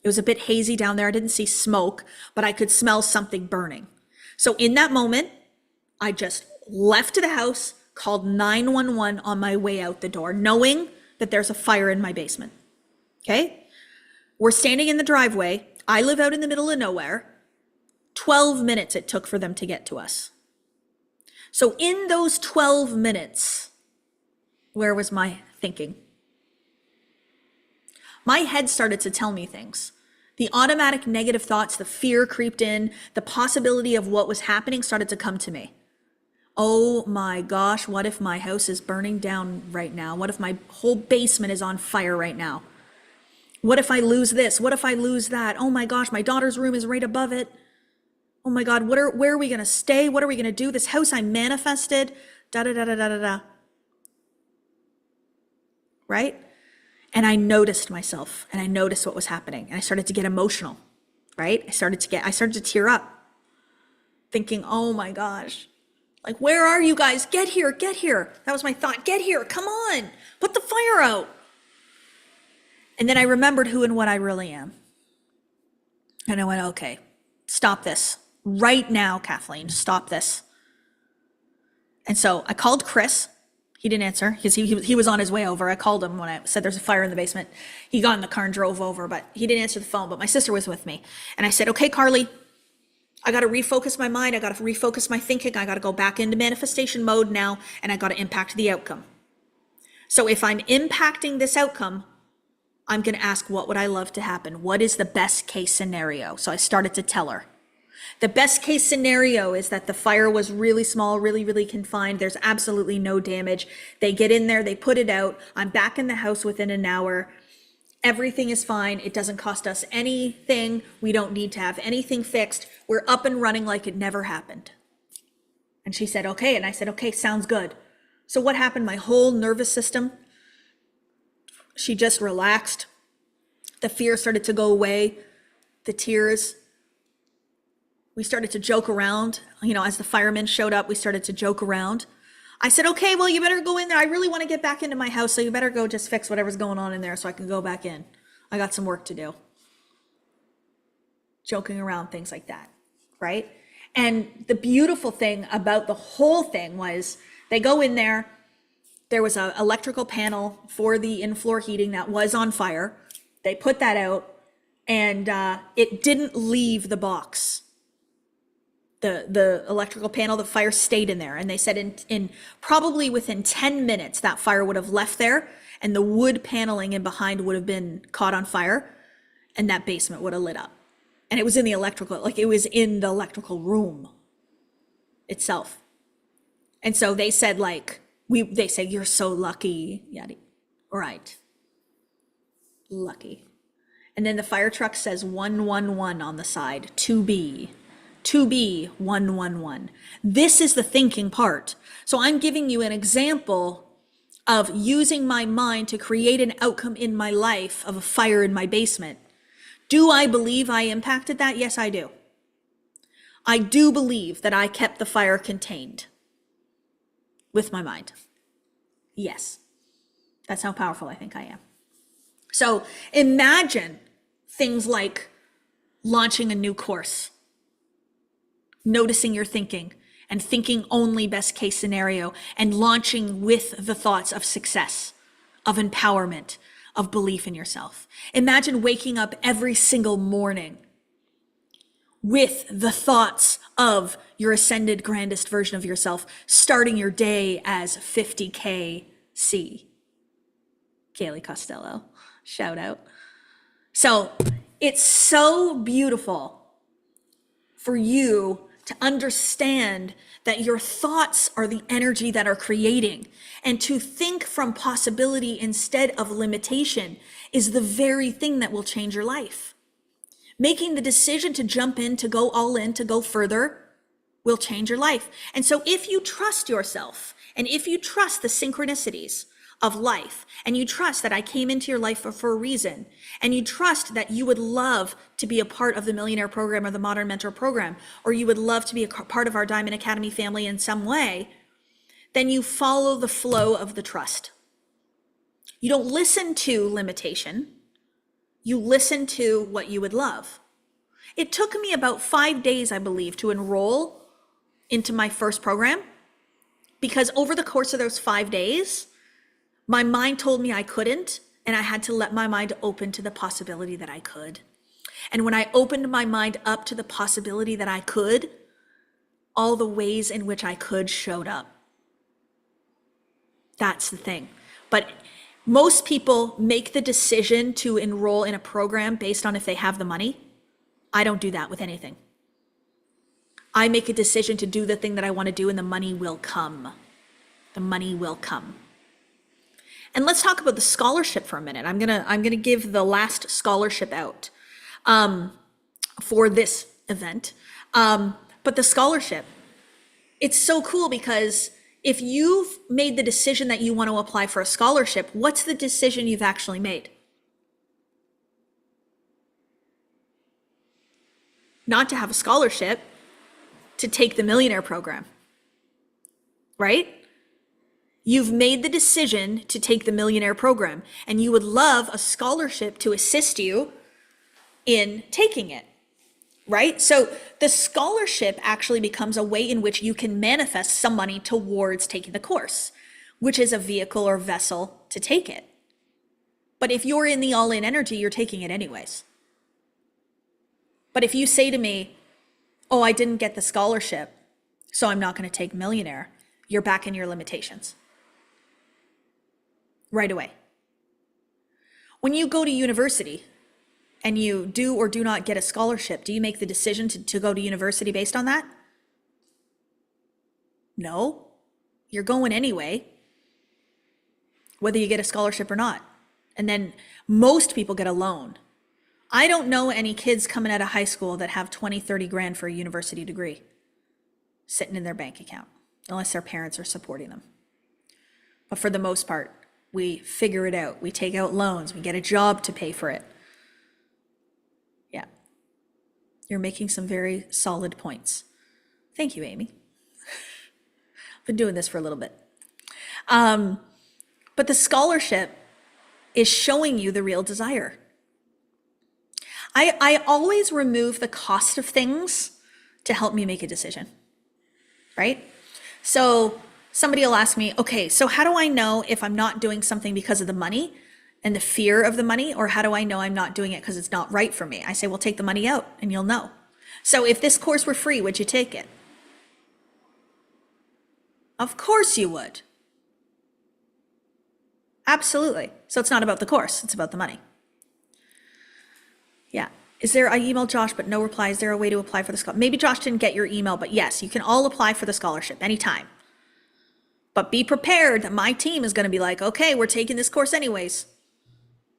It was a bit hazy down there. I didn't see smoke, but I could smell something burning. So in that moment, I just left the house, called 911 on my way out the door, knowing that there's a fire in my basement. Okay? We're standing in the driveway. I live out in the middle of nowhere. 12 minutes it took for them to get to us. So in those 12 minutes, where was my thinking? My head started to tell me things. The automatic negative thoughts, the fear creeped in, the possibility of what was happening started to come to me. Oh my gosh, what if my house is burning down right now? What if my whole basement is on fire right now? What if I lose this? What if I lose that? Oh my gosh, my daughter's room is right above it. Oh my God, where are we going to stay? What are we going to do? This house I manifested, da-da-da-da-da-da-da. Right? And I noticed myself, and I noticed what was happening, and I started to get emotional, right? I started to tear up, thinking, oh my gosh, like, where are you guys? Get here, get here. That was my thought. Get here, come on, put the fire out. And then I remembered who and what I really am. And I went, okay, stop this. Right now, Kathleen, stop this. And so I called Chris. He didn't answer because he was on his way over. I called him when I said there's a fire in the basement. He got in the car and drove over, but he didn't answer the phone. But my sister was with me. And I said, okay, Carly, I got to refocus my mind. I got to refocus my thinking. I got to go back into manifestation mode now, and I got to impact the outcome. So if I'm impacting this outcome, I'm going to ask, what would I love to happen? What is the best case scenario? So I started to tell her. The best case scenario is that the fire was really small, really, really confined. There's absolutely no damage. They get in there, they put it out. I'm back in the house within an hour. Everything is fine. It doesn't cost us anything. We don't need to have anything fixed. We're up and running like it never happened. And she said, okay. And I said, okay, sounds good. So what happened? My whole nervous system, she just relaxed. The fear started to go away. The tears. We started to joke around, as the firemen showed up, we started to joke around. I said, okay, well, you better go in there. I really want to get back into my house, so you better go just fix whatever's going on in there so I can go back in. I got some work to do. Joking around, things like that, right? And the beautiful thing about the whole thing was they go in there. There was an electrical panel for the in-floor heating that was on fire. They put that out, and it didn't leave the box. The electrical panel, the fire stayed in there. And they said in probably within 10 minutes, that fire would have left there, and the wood paneling in behind would have been caught on fire, and that basement would have lit up. And it was in the electrical, like it was in the electrical room itself. And so they said, like, they say, you're so lucky. Yeah, right. Lucky. And then the fire truck says 111 on the side, 2B, 111. This is the thinking part. So I'm giving you an example of using my mind to create an outcome in my life of a fire in my basement. Do I believe I impacted that? Yes, I do. I do believe that I kept the fire contained with my mind. Yes. That's how powerful I think I am. So imagine things like launching a new course, noticing your thinking, and thinking only best case scenario, and launching with the thoughts of success, of empowerment, of belief in yourself. Imagine waking up every single morning with the thoughts of your ascended grandest version of yourself, starting your day as 50K C. Kaylee Costello, shout out. So it's so beautiful for you to understand that your thoughts are the energy that are creating, and to think from possibility instead of limitation is the very thing that will change your life. Making the decision to jump in, to go all in, to go further will change your life. And so if you trust yourself, and if you trust the synchronicities of life, and you trust that I came into your life for a reason, and you trust that you would love to be a part of the Millionaire Program or the Modern Mentor Program, or you would love to be a part of our Diamond Academy family in some way, then you follow the flow of the trust. You don't listen to limitation. You listen to what you would love. It took me about 5 days, I believe, to enroll into my first program, because over the course of those 5 days, my mind told me I couldn't, and I had to let my mind open to the possibility that I could. And when I opened my mind up to the possibility that I could, all the ways in which I could showed up. That's the thing. But most people make the decision to enroll in a program based on if they have the money. I don't do that with anything. I make a decision to do the thing that I want to do, and the money will come. The money will come. And let's talk about the scholarship for a minute. I'm gonna give the last scholarship out for this event. But the scholarship, it's so cool, because if you've made the decision that you want to apply for a scholarship, what's the decision you've actually made? Not to have a scholarship, to take the Millionaire Program, right? You've made the decision to take the Millionaire Program, and you would love a scholarship to assist you in taking it, right? So the scholarship actually becomes a way in which you can manifest some money towards taking the course, which is a vehicle or vessel to take it. But if you're in the all-in energy, you're taking it anyways. But if you say to me, oh, I didn't get the scholarship, so I'm not going to take Millionaire, you're back in your limitations. Right away. When you go to university and you do or do not get a scholarship, do you make the decision to go to university based on that? No, you're going anyway, whether you get a scholarship or not. And then most people get a loan. I don't know any kids coming out of high school that have 20, 30 grand for a university degree sitting in their bank account, unless their parents are supporting them. But for the most part, we figure it out. We take out loans. We get a job to pay for it. Yeah. You're making some very solid points. Thank you, Amy. I've been doing this for a little bit. But the scholarship is showing you the real desire. I always remove the cost of things to help me make a decision, right? So somebody will ask me, okay, so how do I know if I'm not doing something because of the money and the fear of the money, or how do I know I'm not doing it because it's not right for me? I say, well, take the money out and you'll know. So if this course were free, would you take it? Of course you would. Absolutely. So it's not about the course, it's about the money. Yeah. I emailed Josh, but no reply. Is there a way to apply for the scholarship? Maybe Josh didn't get your email, but yes, you can all apply for the scholarship anytime. But be prepared that my team is going to be like, okay, we're taking this course anyways,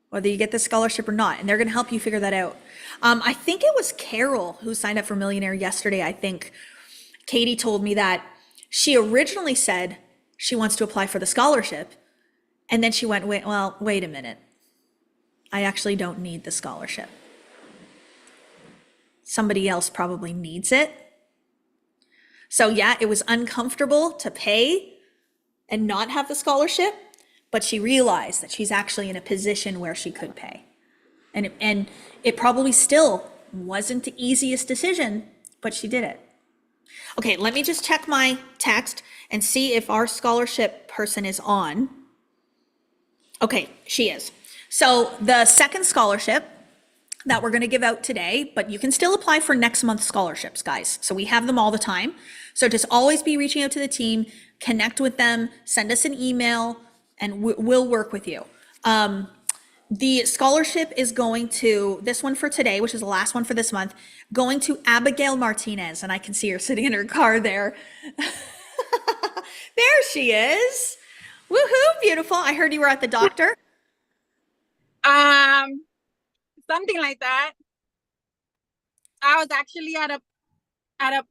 whether you get the scholarship or not. And they're going to help you figure that out. I think it was Carol who signed up for Millionaire yesterday. I think Katie told me that she originally said she wants to apply for the scholarship. And then she went, wait a minute. I actually don't need the scholarship. Somebody else probably needs it. So yeah, it was uncomfortable to pay and not have the scholarship, but she realized that she's actually in a position where she could pay. And it probably still wasn't the easiest decision, but she did it. Okay, let me just check my text and see if our scholarship person is on. Okay, she is. So the second scholarship that we're going to give out today, but you can still apply for next month's scholarships, guys. So we have them all the time. So just always be reaching out to the team, connect with them, send us an email, and we'll work with you. The scholarship is going to, this one for today, which is the last one for this month, going to Abigail Martinez. And I can see her sitting in her car there. There she is. Woohoo, beautiful. I heard you were at the doctor. Something like that. I was actually at a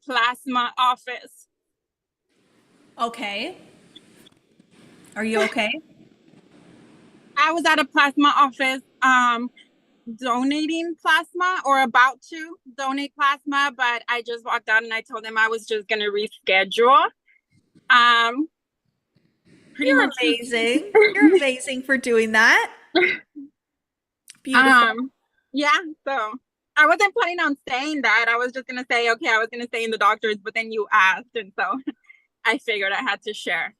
plasma office. Okay. Are you okay? I was at a plasma office donating plasma, or about to donate plasma, but I just walked out and I told them I was just gonna reschedule. You're amazing. You're amazing for doing that. Beautiful. Yeah, so I wasn't planning on saying that. I was just gonna say, okay, I was gonna stay in the doctor's, but then you asked, and so I figured I had to share.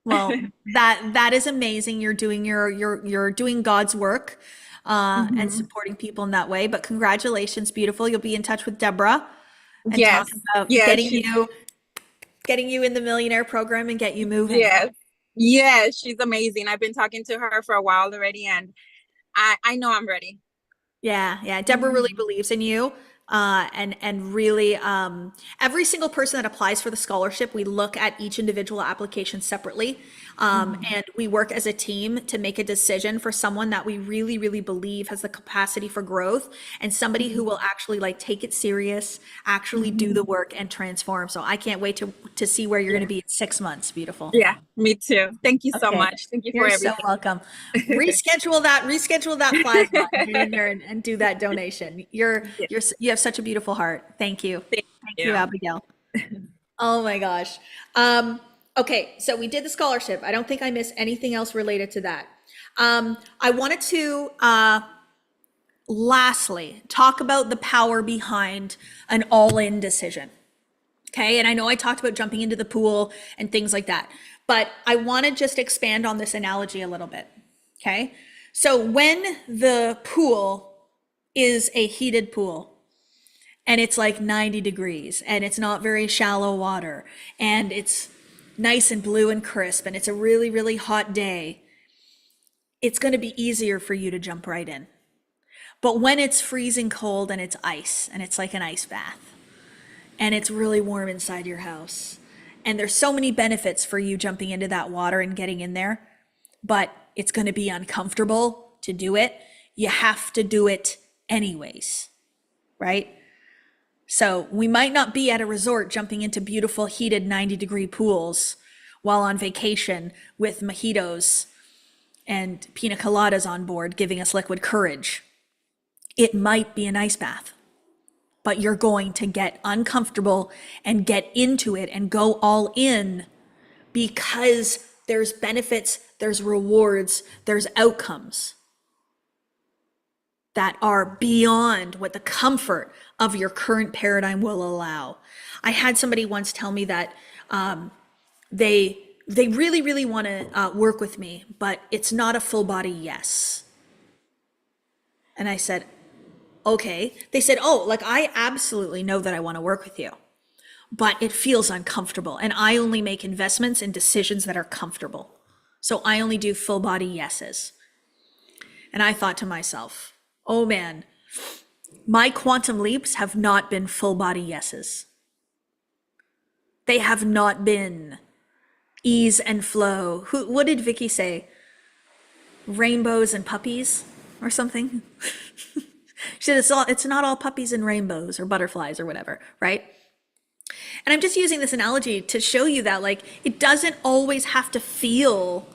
Well, that is amazing. You're doing you're doing God's work and supporting people in that way. But congratulations, beautiful. You'll be in touch with Deborah and talk about getting you in the millionaire program and get you moving. Yes, she's amazing. I've been talking to her for a while already, and I know I'm ready. Yeah. Deborah really believes in you. And really, every single person that applies for the scholarship, we look at each individual application separately. And we work as a team to make a decision for someone that we really, really believe has the capacity for growth, and somebody who will actually like take it serious, actually do the work and transform. So I can't wait to see where you're going to be in 6 months. Beautiful. Yeah, me too. Thank you so Okay. much. Thank you You're for everything. so welcome. Reschedule that plasma and get in there and do that donation. You have such a beautiful heart. Thank you. Thank you, Abigail. Oh my gosh. Okay, so we did the scholarship. I don't think I missed anything else related to that. I wanted to lastly talk about the power behind an all-in decision. Okay, and I know I talked about jumping into the pool and things like that, but I want to just expand on this analogy a little bit. Okay, so when the pool is a heated pool and it's like 90 degrees and it's not very shallow water and it's nice and blue and crisp and it's a really, really hot day, it's going to be easier for you to jump right in. But when it's freezing cold and it's ice and it's like an ice bath and it's really warm inside your house, and there's so many benefits for you jumping into that water and getting in there, but it's going to be uncomfortable to do it, you have to do it anyways, right? So we might not be at a resort jumping into beautiful heated 90-degree pools while on vacation with mojitos and pina coladas on board giving us liquid courage. It might be an ice bath, but you're going to get uncomfortable and get into it and go all in because there's benefits, there's rewards, there's outcomes that are beyond what the comfort of your current paradigm will allow. I had somebody once tell me that they they really, really want to work with me, but it's not a full body yes. And I said, okay. They said, oh, like I absolutely know that I want to work with you, but it feels uncomfortable. And I only make investments and decisions that are comfortable. So I only do full body yeses. And I thought to myself, oh man, my quantum leaps have not been full body yeses. They have not been ease and flow. What did Vicky say? Rainbows and puppies or something? She said it's not all puppies and rainbows or butterflies or whatever, right? And I'm just using this analogy to show you that like it doesn't always have to feel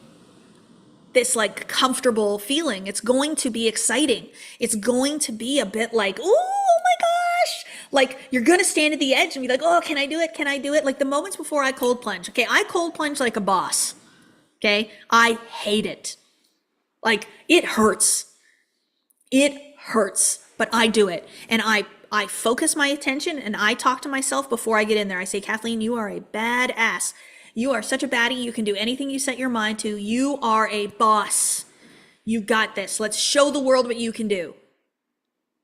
this like comfortable feeling. It's going to be exciting. It's going to be a bit like, oh my gosh. Like you're going to stand at the edge and be like, oh, can I do it? Can I do it? Like the moments before I cold plunge. Okay. I cold plunge like a boss. Okay. I hate it. Like it hurts. It hurts, but I do it. And I focus my attention and I talk to myself before I get in there. I say, Kathleen, you are a badass. You are such a baddie. You can do anything you set your mind to. You are a boss. You got this. Let's show the world what you can do.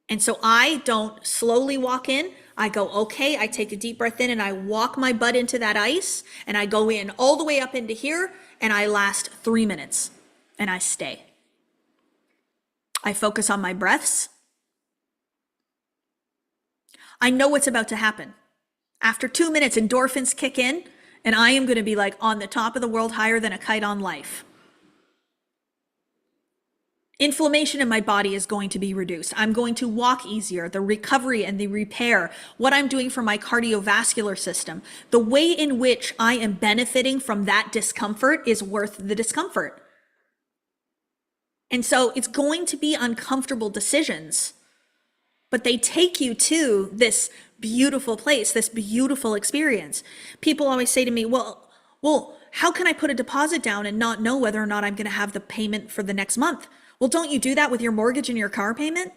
And so I don't slowly walk in. I go, okay, I take a deep breath in and I walk my butt into that ice and I go in all the way up into here and I last 3 minutes and I stay. I focus on my breaths. I know what's about to happen. After 2 minutes, endorphins kick in and I am going to be like on the top of the world, higher than a kite on life. Inflammation in my body is going to be reduced. I'm going to walk easier. The recovery and the repair, what I'm doing for my cardiovascular system, the way in which I am benefiting from that discomfort is worth the discomfort. And so it's going to be uncomfortable decisions, but they take you to this beautiful place, this beautiful experience. People always say to me, well, how can I put a deposit down and not know whether or not I'm going to have the payment for the next month? Well, don't you do that with your mortgage and your car payment?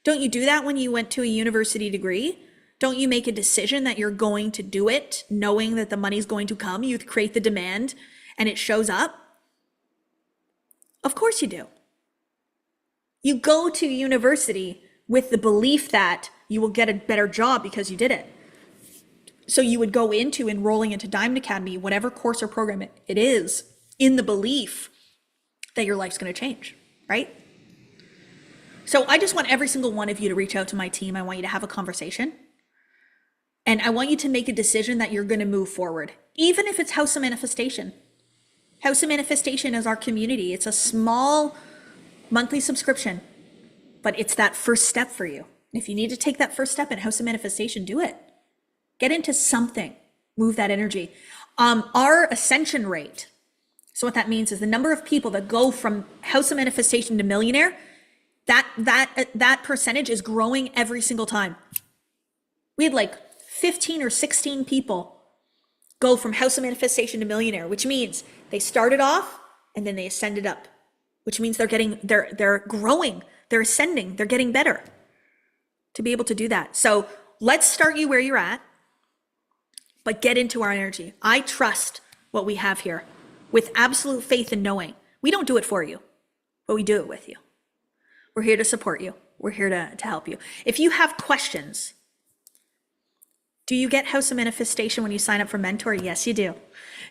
Don't you do that when you went to a university degree? Don't you make a decision that you're going to do it, knowing that the money's going to come? You create the demand and it shows up? Of course you do. You go to university with the belief that you will get a better job because you did it. So you would go into enrolling into Diamond Academy, whatever course or program it is, in the belief that your life's going to change, right? So I just want every single one of you to reach out to my team. I want you to have a conversation. And I want you to make a decision that you're going to move forward, even if it's House of Manifestation. House of Manifestation is our community. It's a small monthly subscription, but it's that first step for you. If you need to take that first step in House of Manifestation, do it. Get into something, move that energy. Our ascension rate, so what that means is the number of people that go from House of Manifestation to millionaire, that percentage is growing every single time. We had like 15 or 16 people go from House of Manifestation to millionaire, which means they started off and then they ascended up, which means they're growing, they're ascending, they're getting better to be able to do that. So let's start you where you're at, but get into our energy. I trust what we have here with absolute faith and knowing. We don't do it for you, but we do it with you. We're here to support you. We're here to help you. If you have questions, do you get House of Manifestation when you sign up for Mentor? Yes, you do.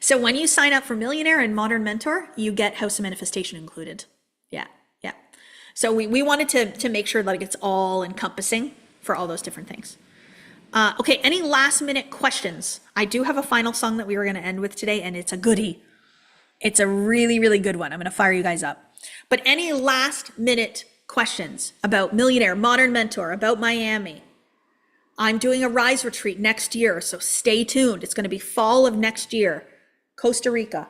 So when you sign up for Millionaire and Modern Mentor, you get House of Manifestation included. Yeah. So we wanted to make sure like it's all encompassing for all those different things. Okay, any last minute questions? I do have a final song that we were going to end with today, and it's a goodie. It's a really, really good one. I'm going to fire you guys up. But any last minute questions about Millionaire, Modern Mentor, about Miami? I'm doing a Rise retreat next year, so stay tuned. It's going to be fall of next year. Costa Rica.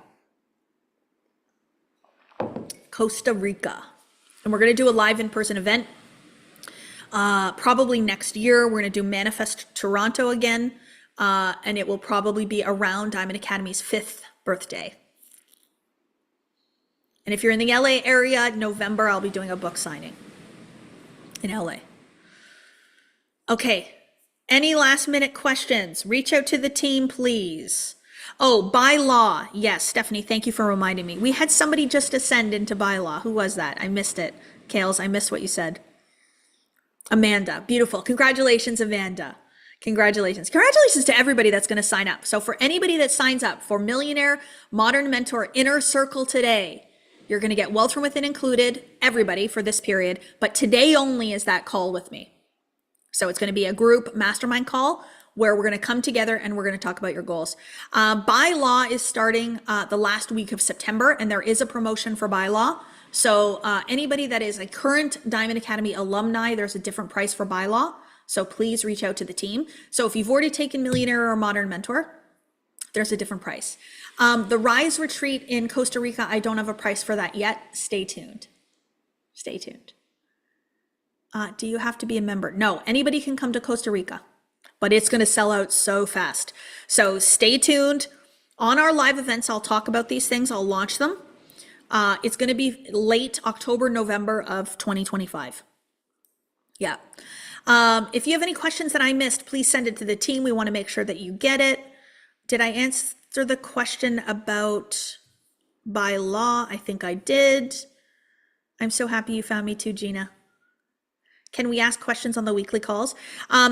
And we're going to do a live in-person event. Probably next year. We're going to do Manifest Toronto again. And it will probably be around Diamond Academy's 5th birthday. And if you're in the LA area, November, I'll be doing a book signing in LA. Okay. Any last minute questions? Reach out to the team, please. Oh, by law. Yes, Stephanie, thank you for reminding me. We had somebody just ascend into by law. Who was that? I missed it. Kales, I missed what you said. Amanda. Beautiful. Congratulations, Amanda. Congratulations. Congratulations to everybody that's going to sign up. So for anybody that signs up for Millionaire Modern Mentor Inner Circle today, you're going to get Wealth from Within included, everybody for this period, but today only is that call with me. So it's going to be a group mastermind call where we're going to come together and we're going to talk about your goals. By Law is starting the last week of September, and there is a promotion for By Law. So anybody that is a current Diamond Academy alumni, there's a different price for By Law. So please reach out to the team. So if you've already taken Millionaire or Modern Mentor, there's a different price. The Rise Retreat in Costa Rica, I don't have a price for that yet. Stay tuned. Stay tuned. Do you have to be a member? No, anybody can come to Costa Rica, but it's going to sell out so fast. So stay tuned. On our live events, I'll talk about these things. I'll launch them. It's going to be late October, November of 2025. Yeah. If you have any questions that I missed, please send it to the team. We want to make sure that you get it. Did I answer the question about By Law? I think I did. I'm so happy you found me too, Gina. Can we ask questions on the weekly calls?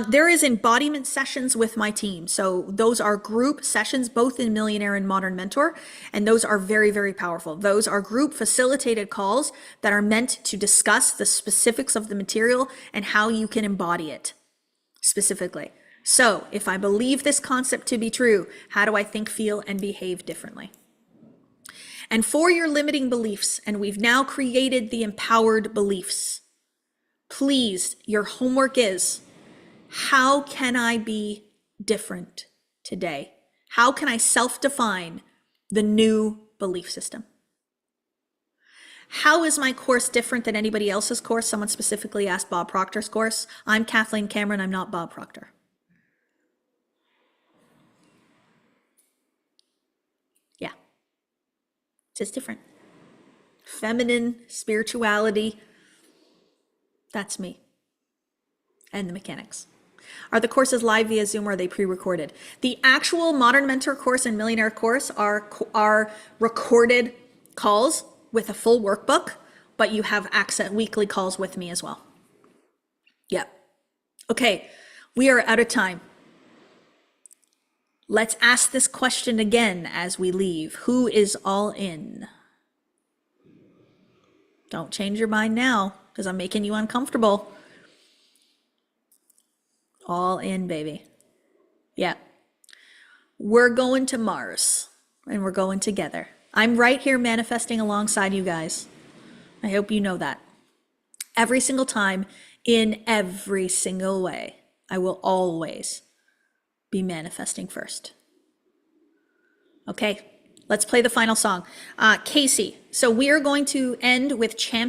There is embodiment sessions with my team. So those are group sessions, both in Millionaire and Modern Mentor. And those are very, very powerful. Those are group facilitated calls that are meant to discuss the specifics of the material and how you can embody it specifically. So if I believe this concept to be true, how do I think, feel, and behave differently? And for your limiting beliefs, and we've now created the empowered beliefs, please, your homework is, how can I be different today? How can I self-define the new belief system? How is my course different than anybody else's course? Someone specifically asked Bob Proctor's course. I'm Kathleen Cameron. I'm not Bob Proctor. Yeah, just different. Feminine spirituality. That's me. And the mechanics. Are the courses live via Zoom or are they pre-recorded? The actual Modern Mentor course and Millionaire course are recorded calls with a full workbook, but you have access weekly calls with me as well. Yep. Okay, we are out of time. Let's ask this question again as we leave. Who is all in? Don't change your mind now, because I'm making you uncomfortable. All in, baby. Yeah. We're going to Mars, and we're going together. I'm right here manifesting alongside you guys. I hope you know that. Every single time, in every single way, I will always be manifesting first. Okay, let's play the final song. Casey, so we are going to end with Champion.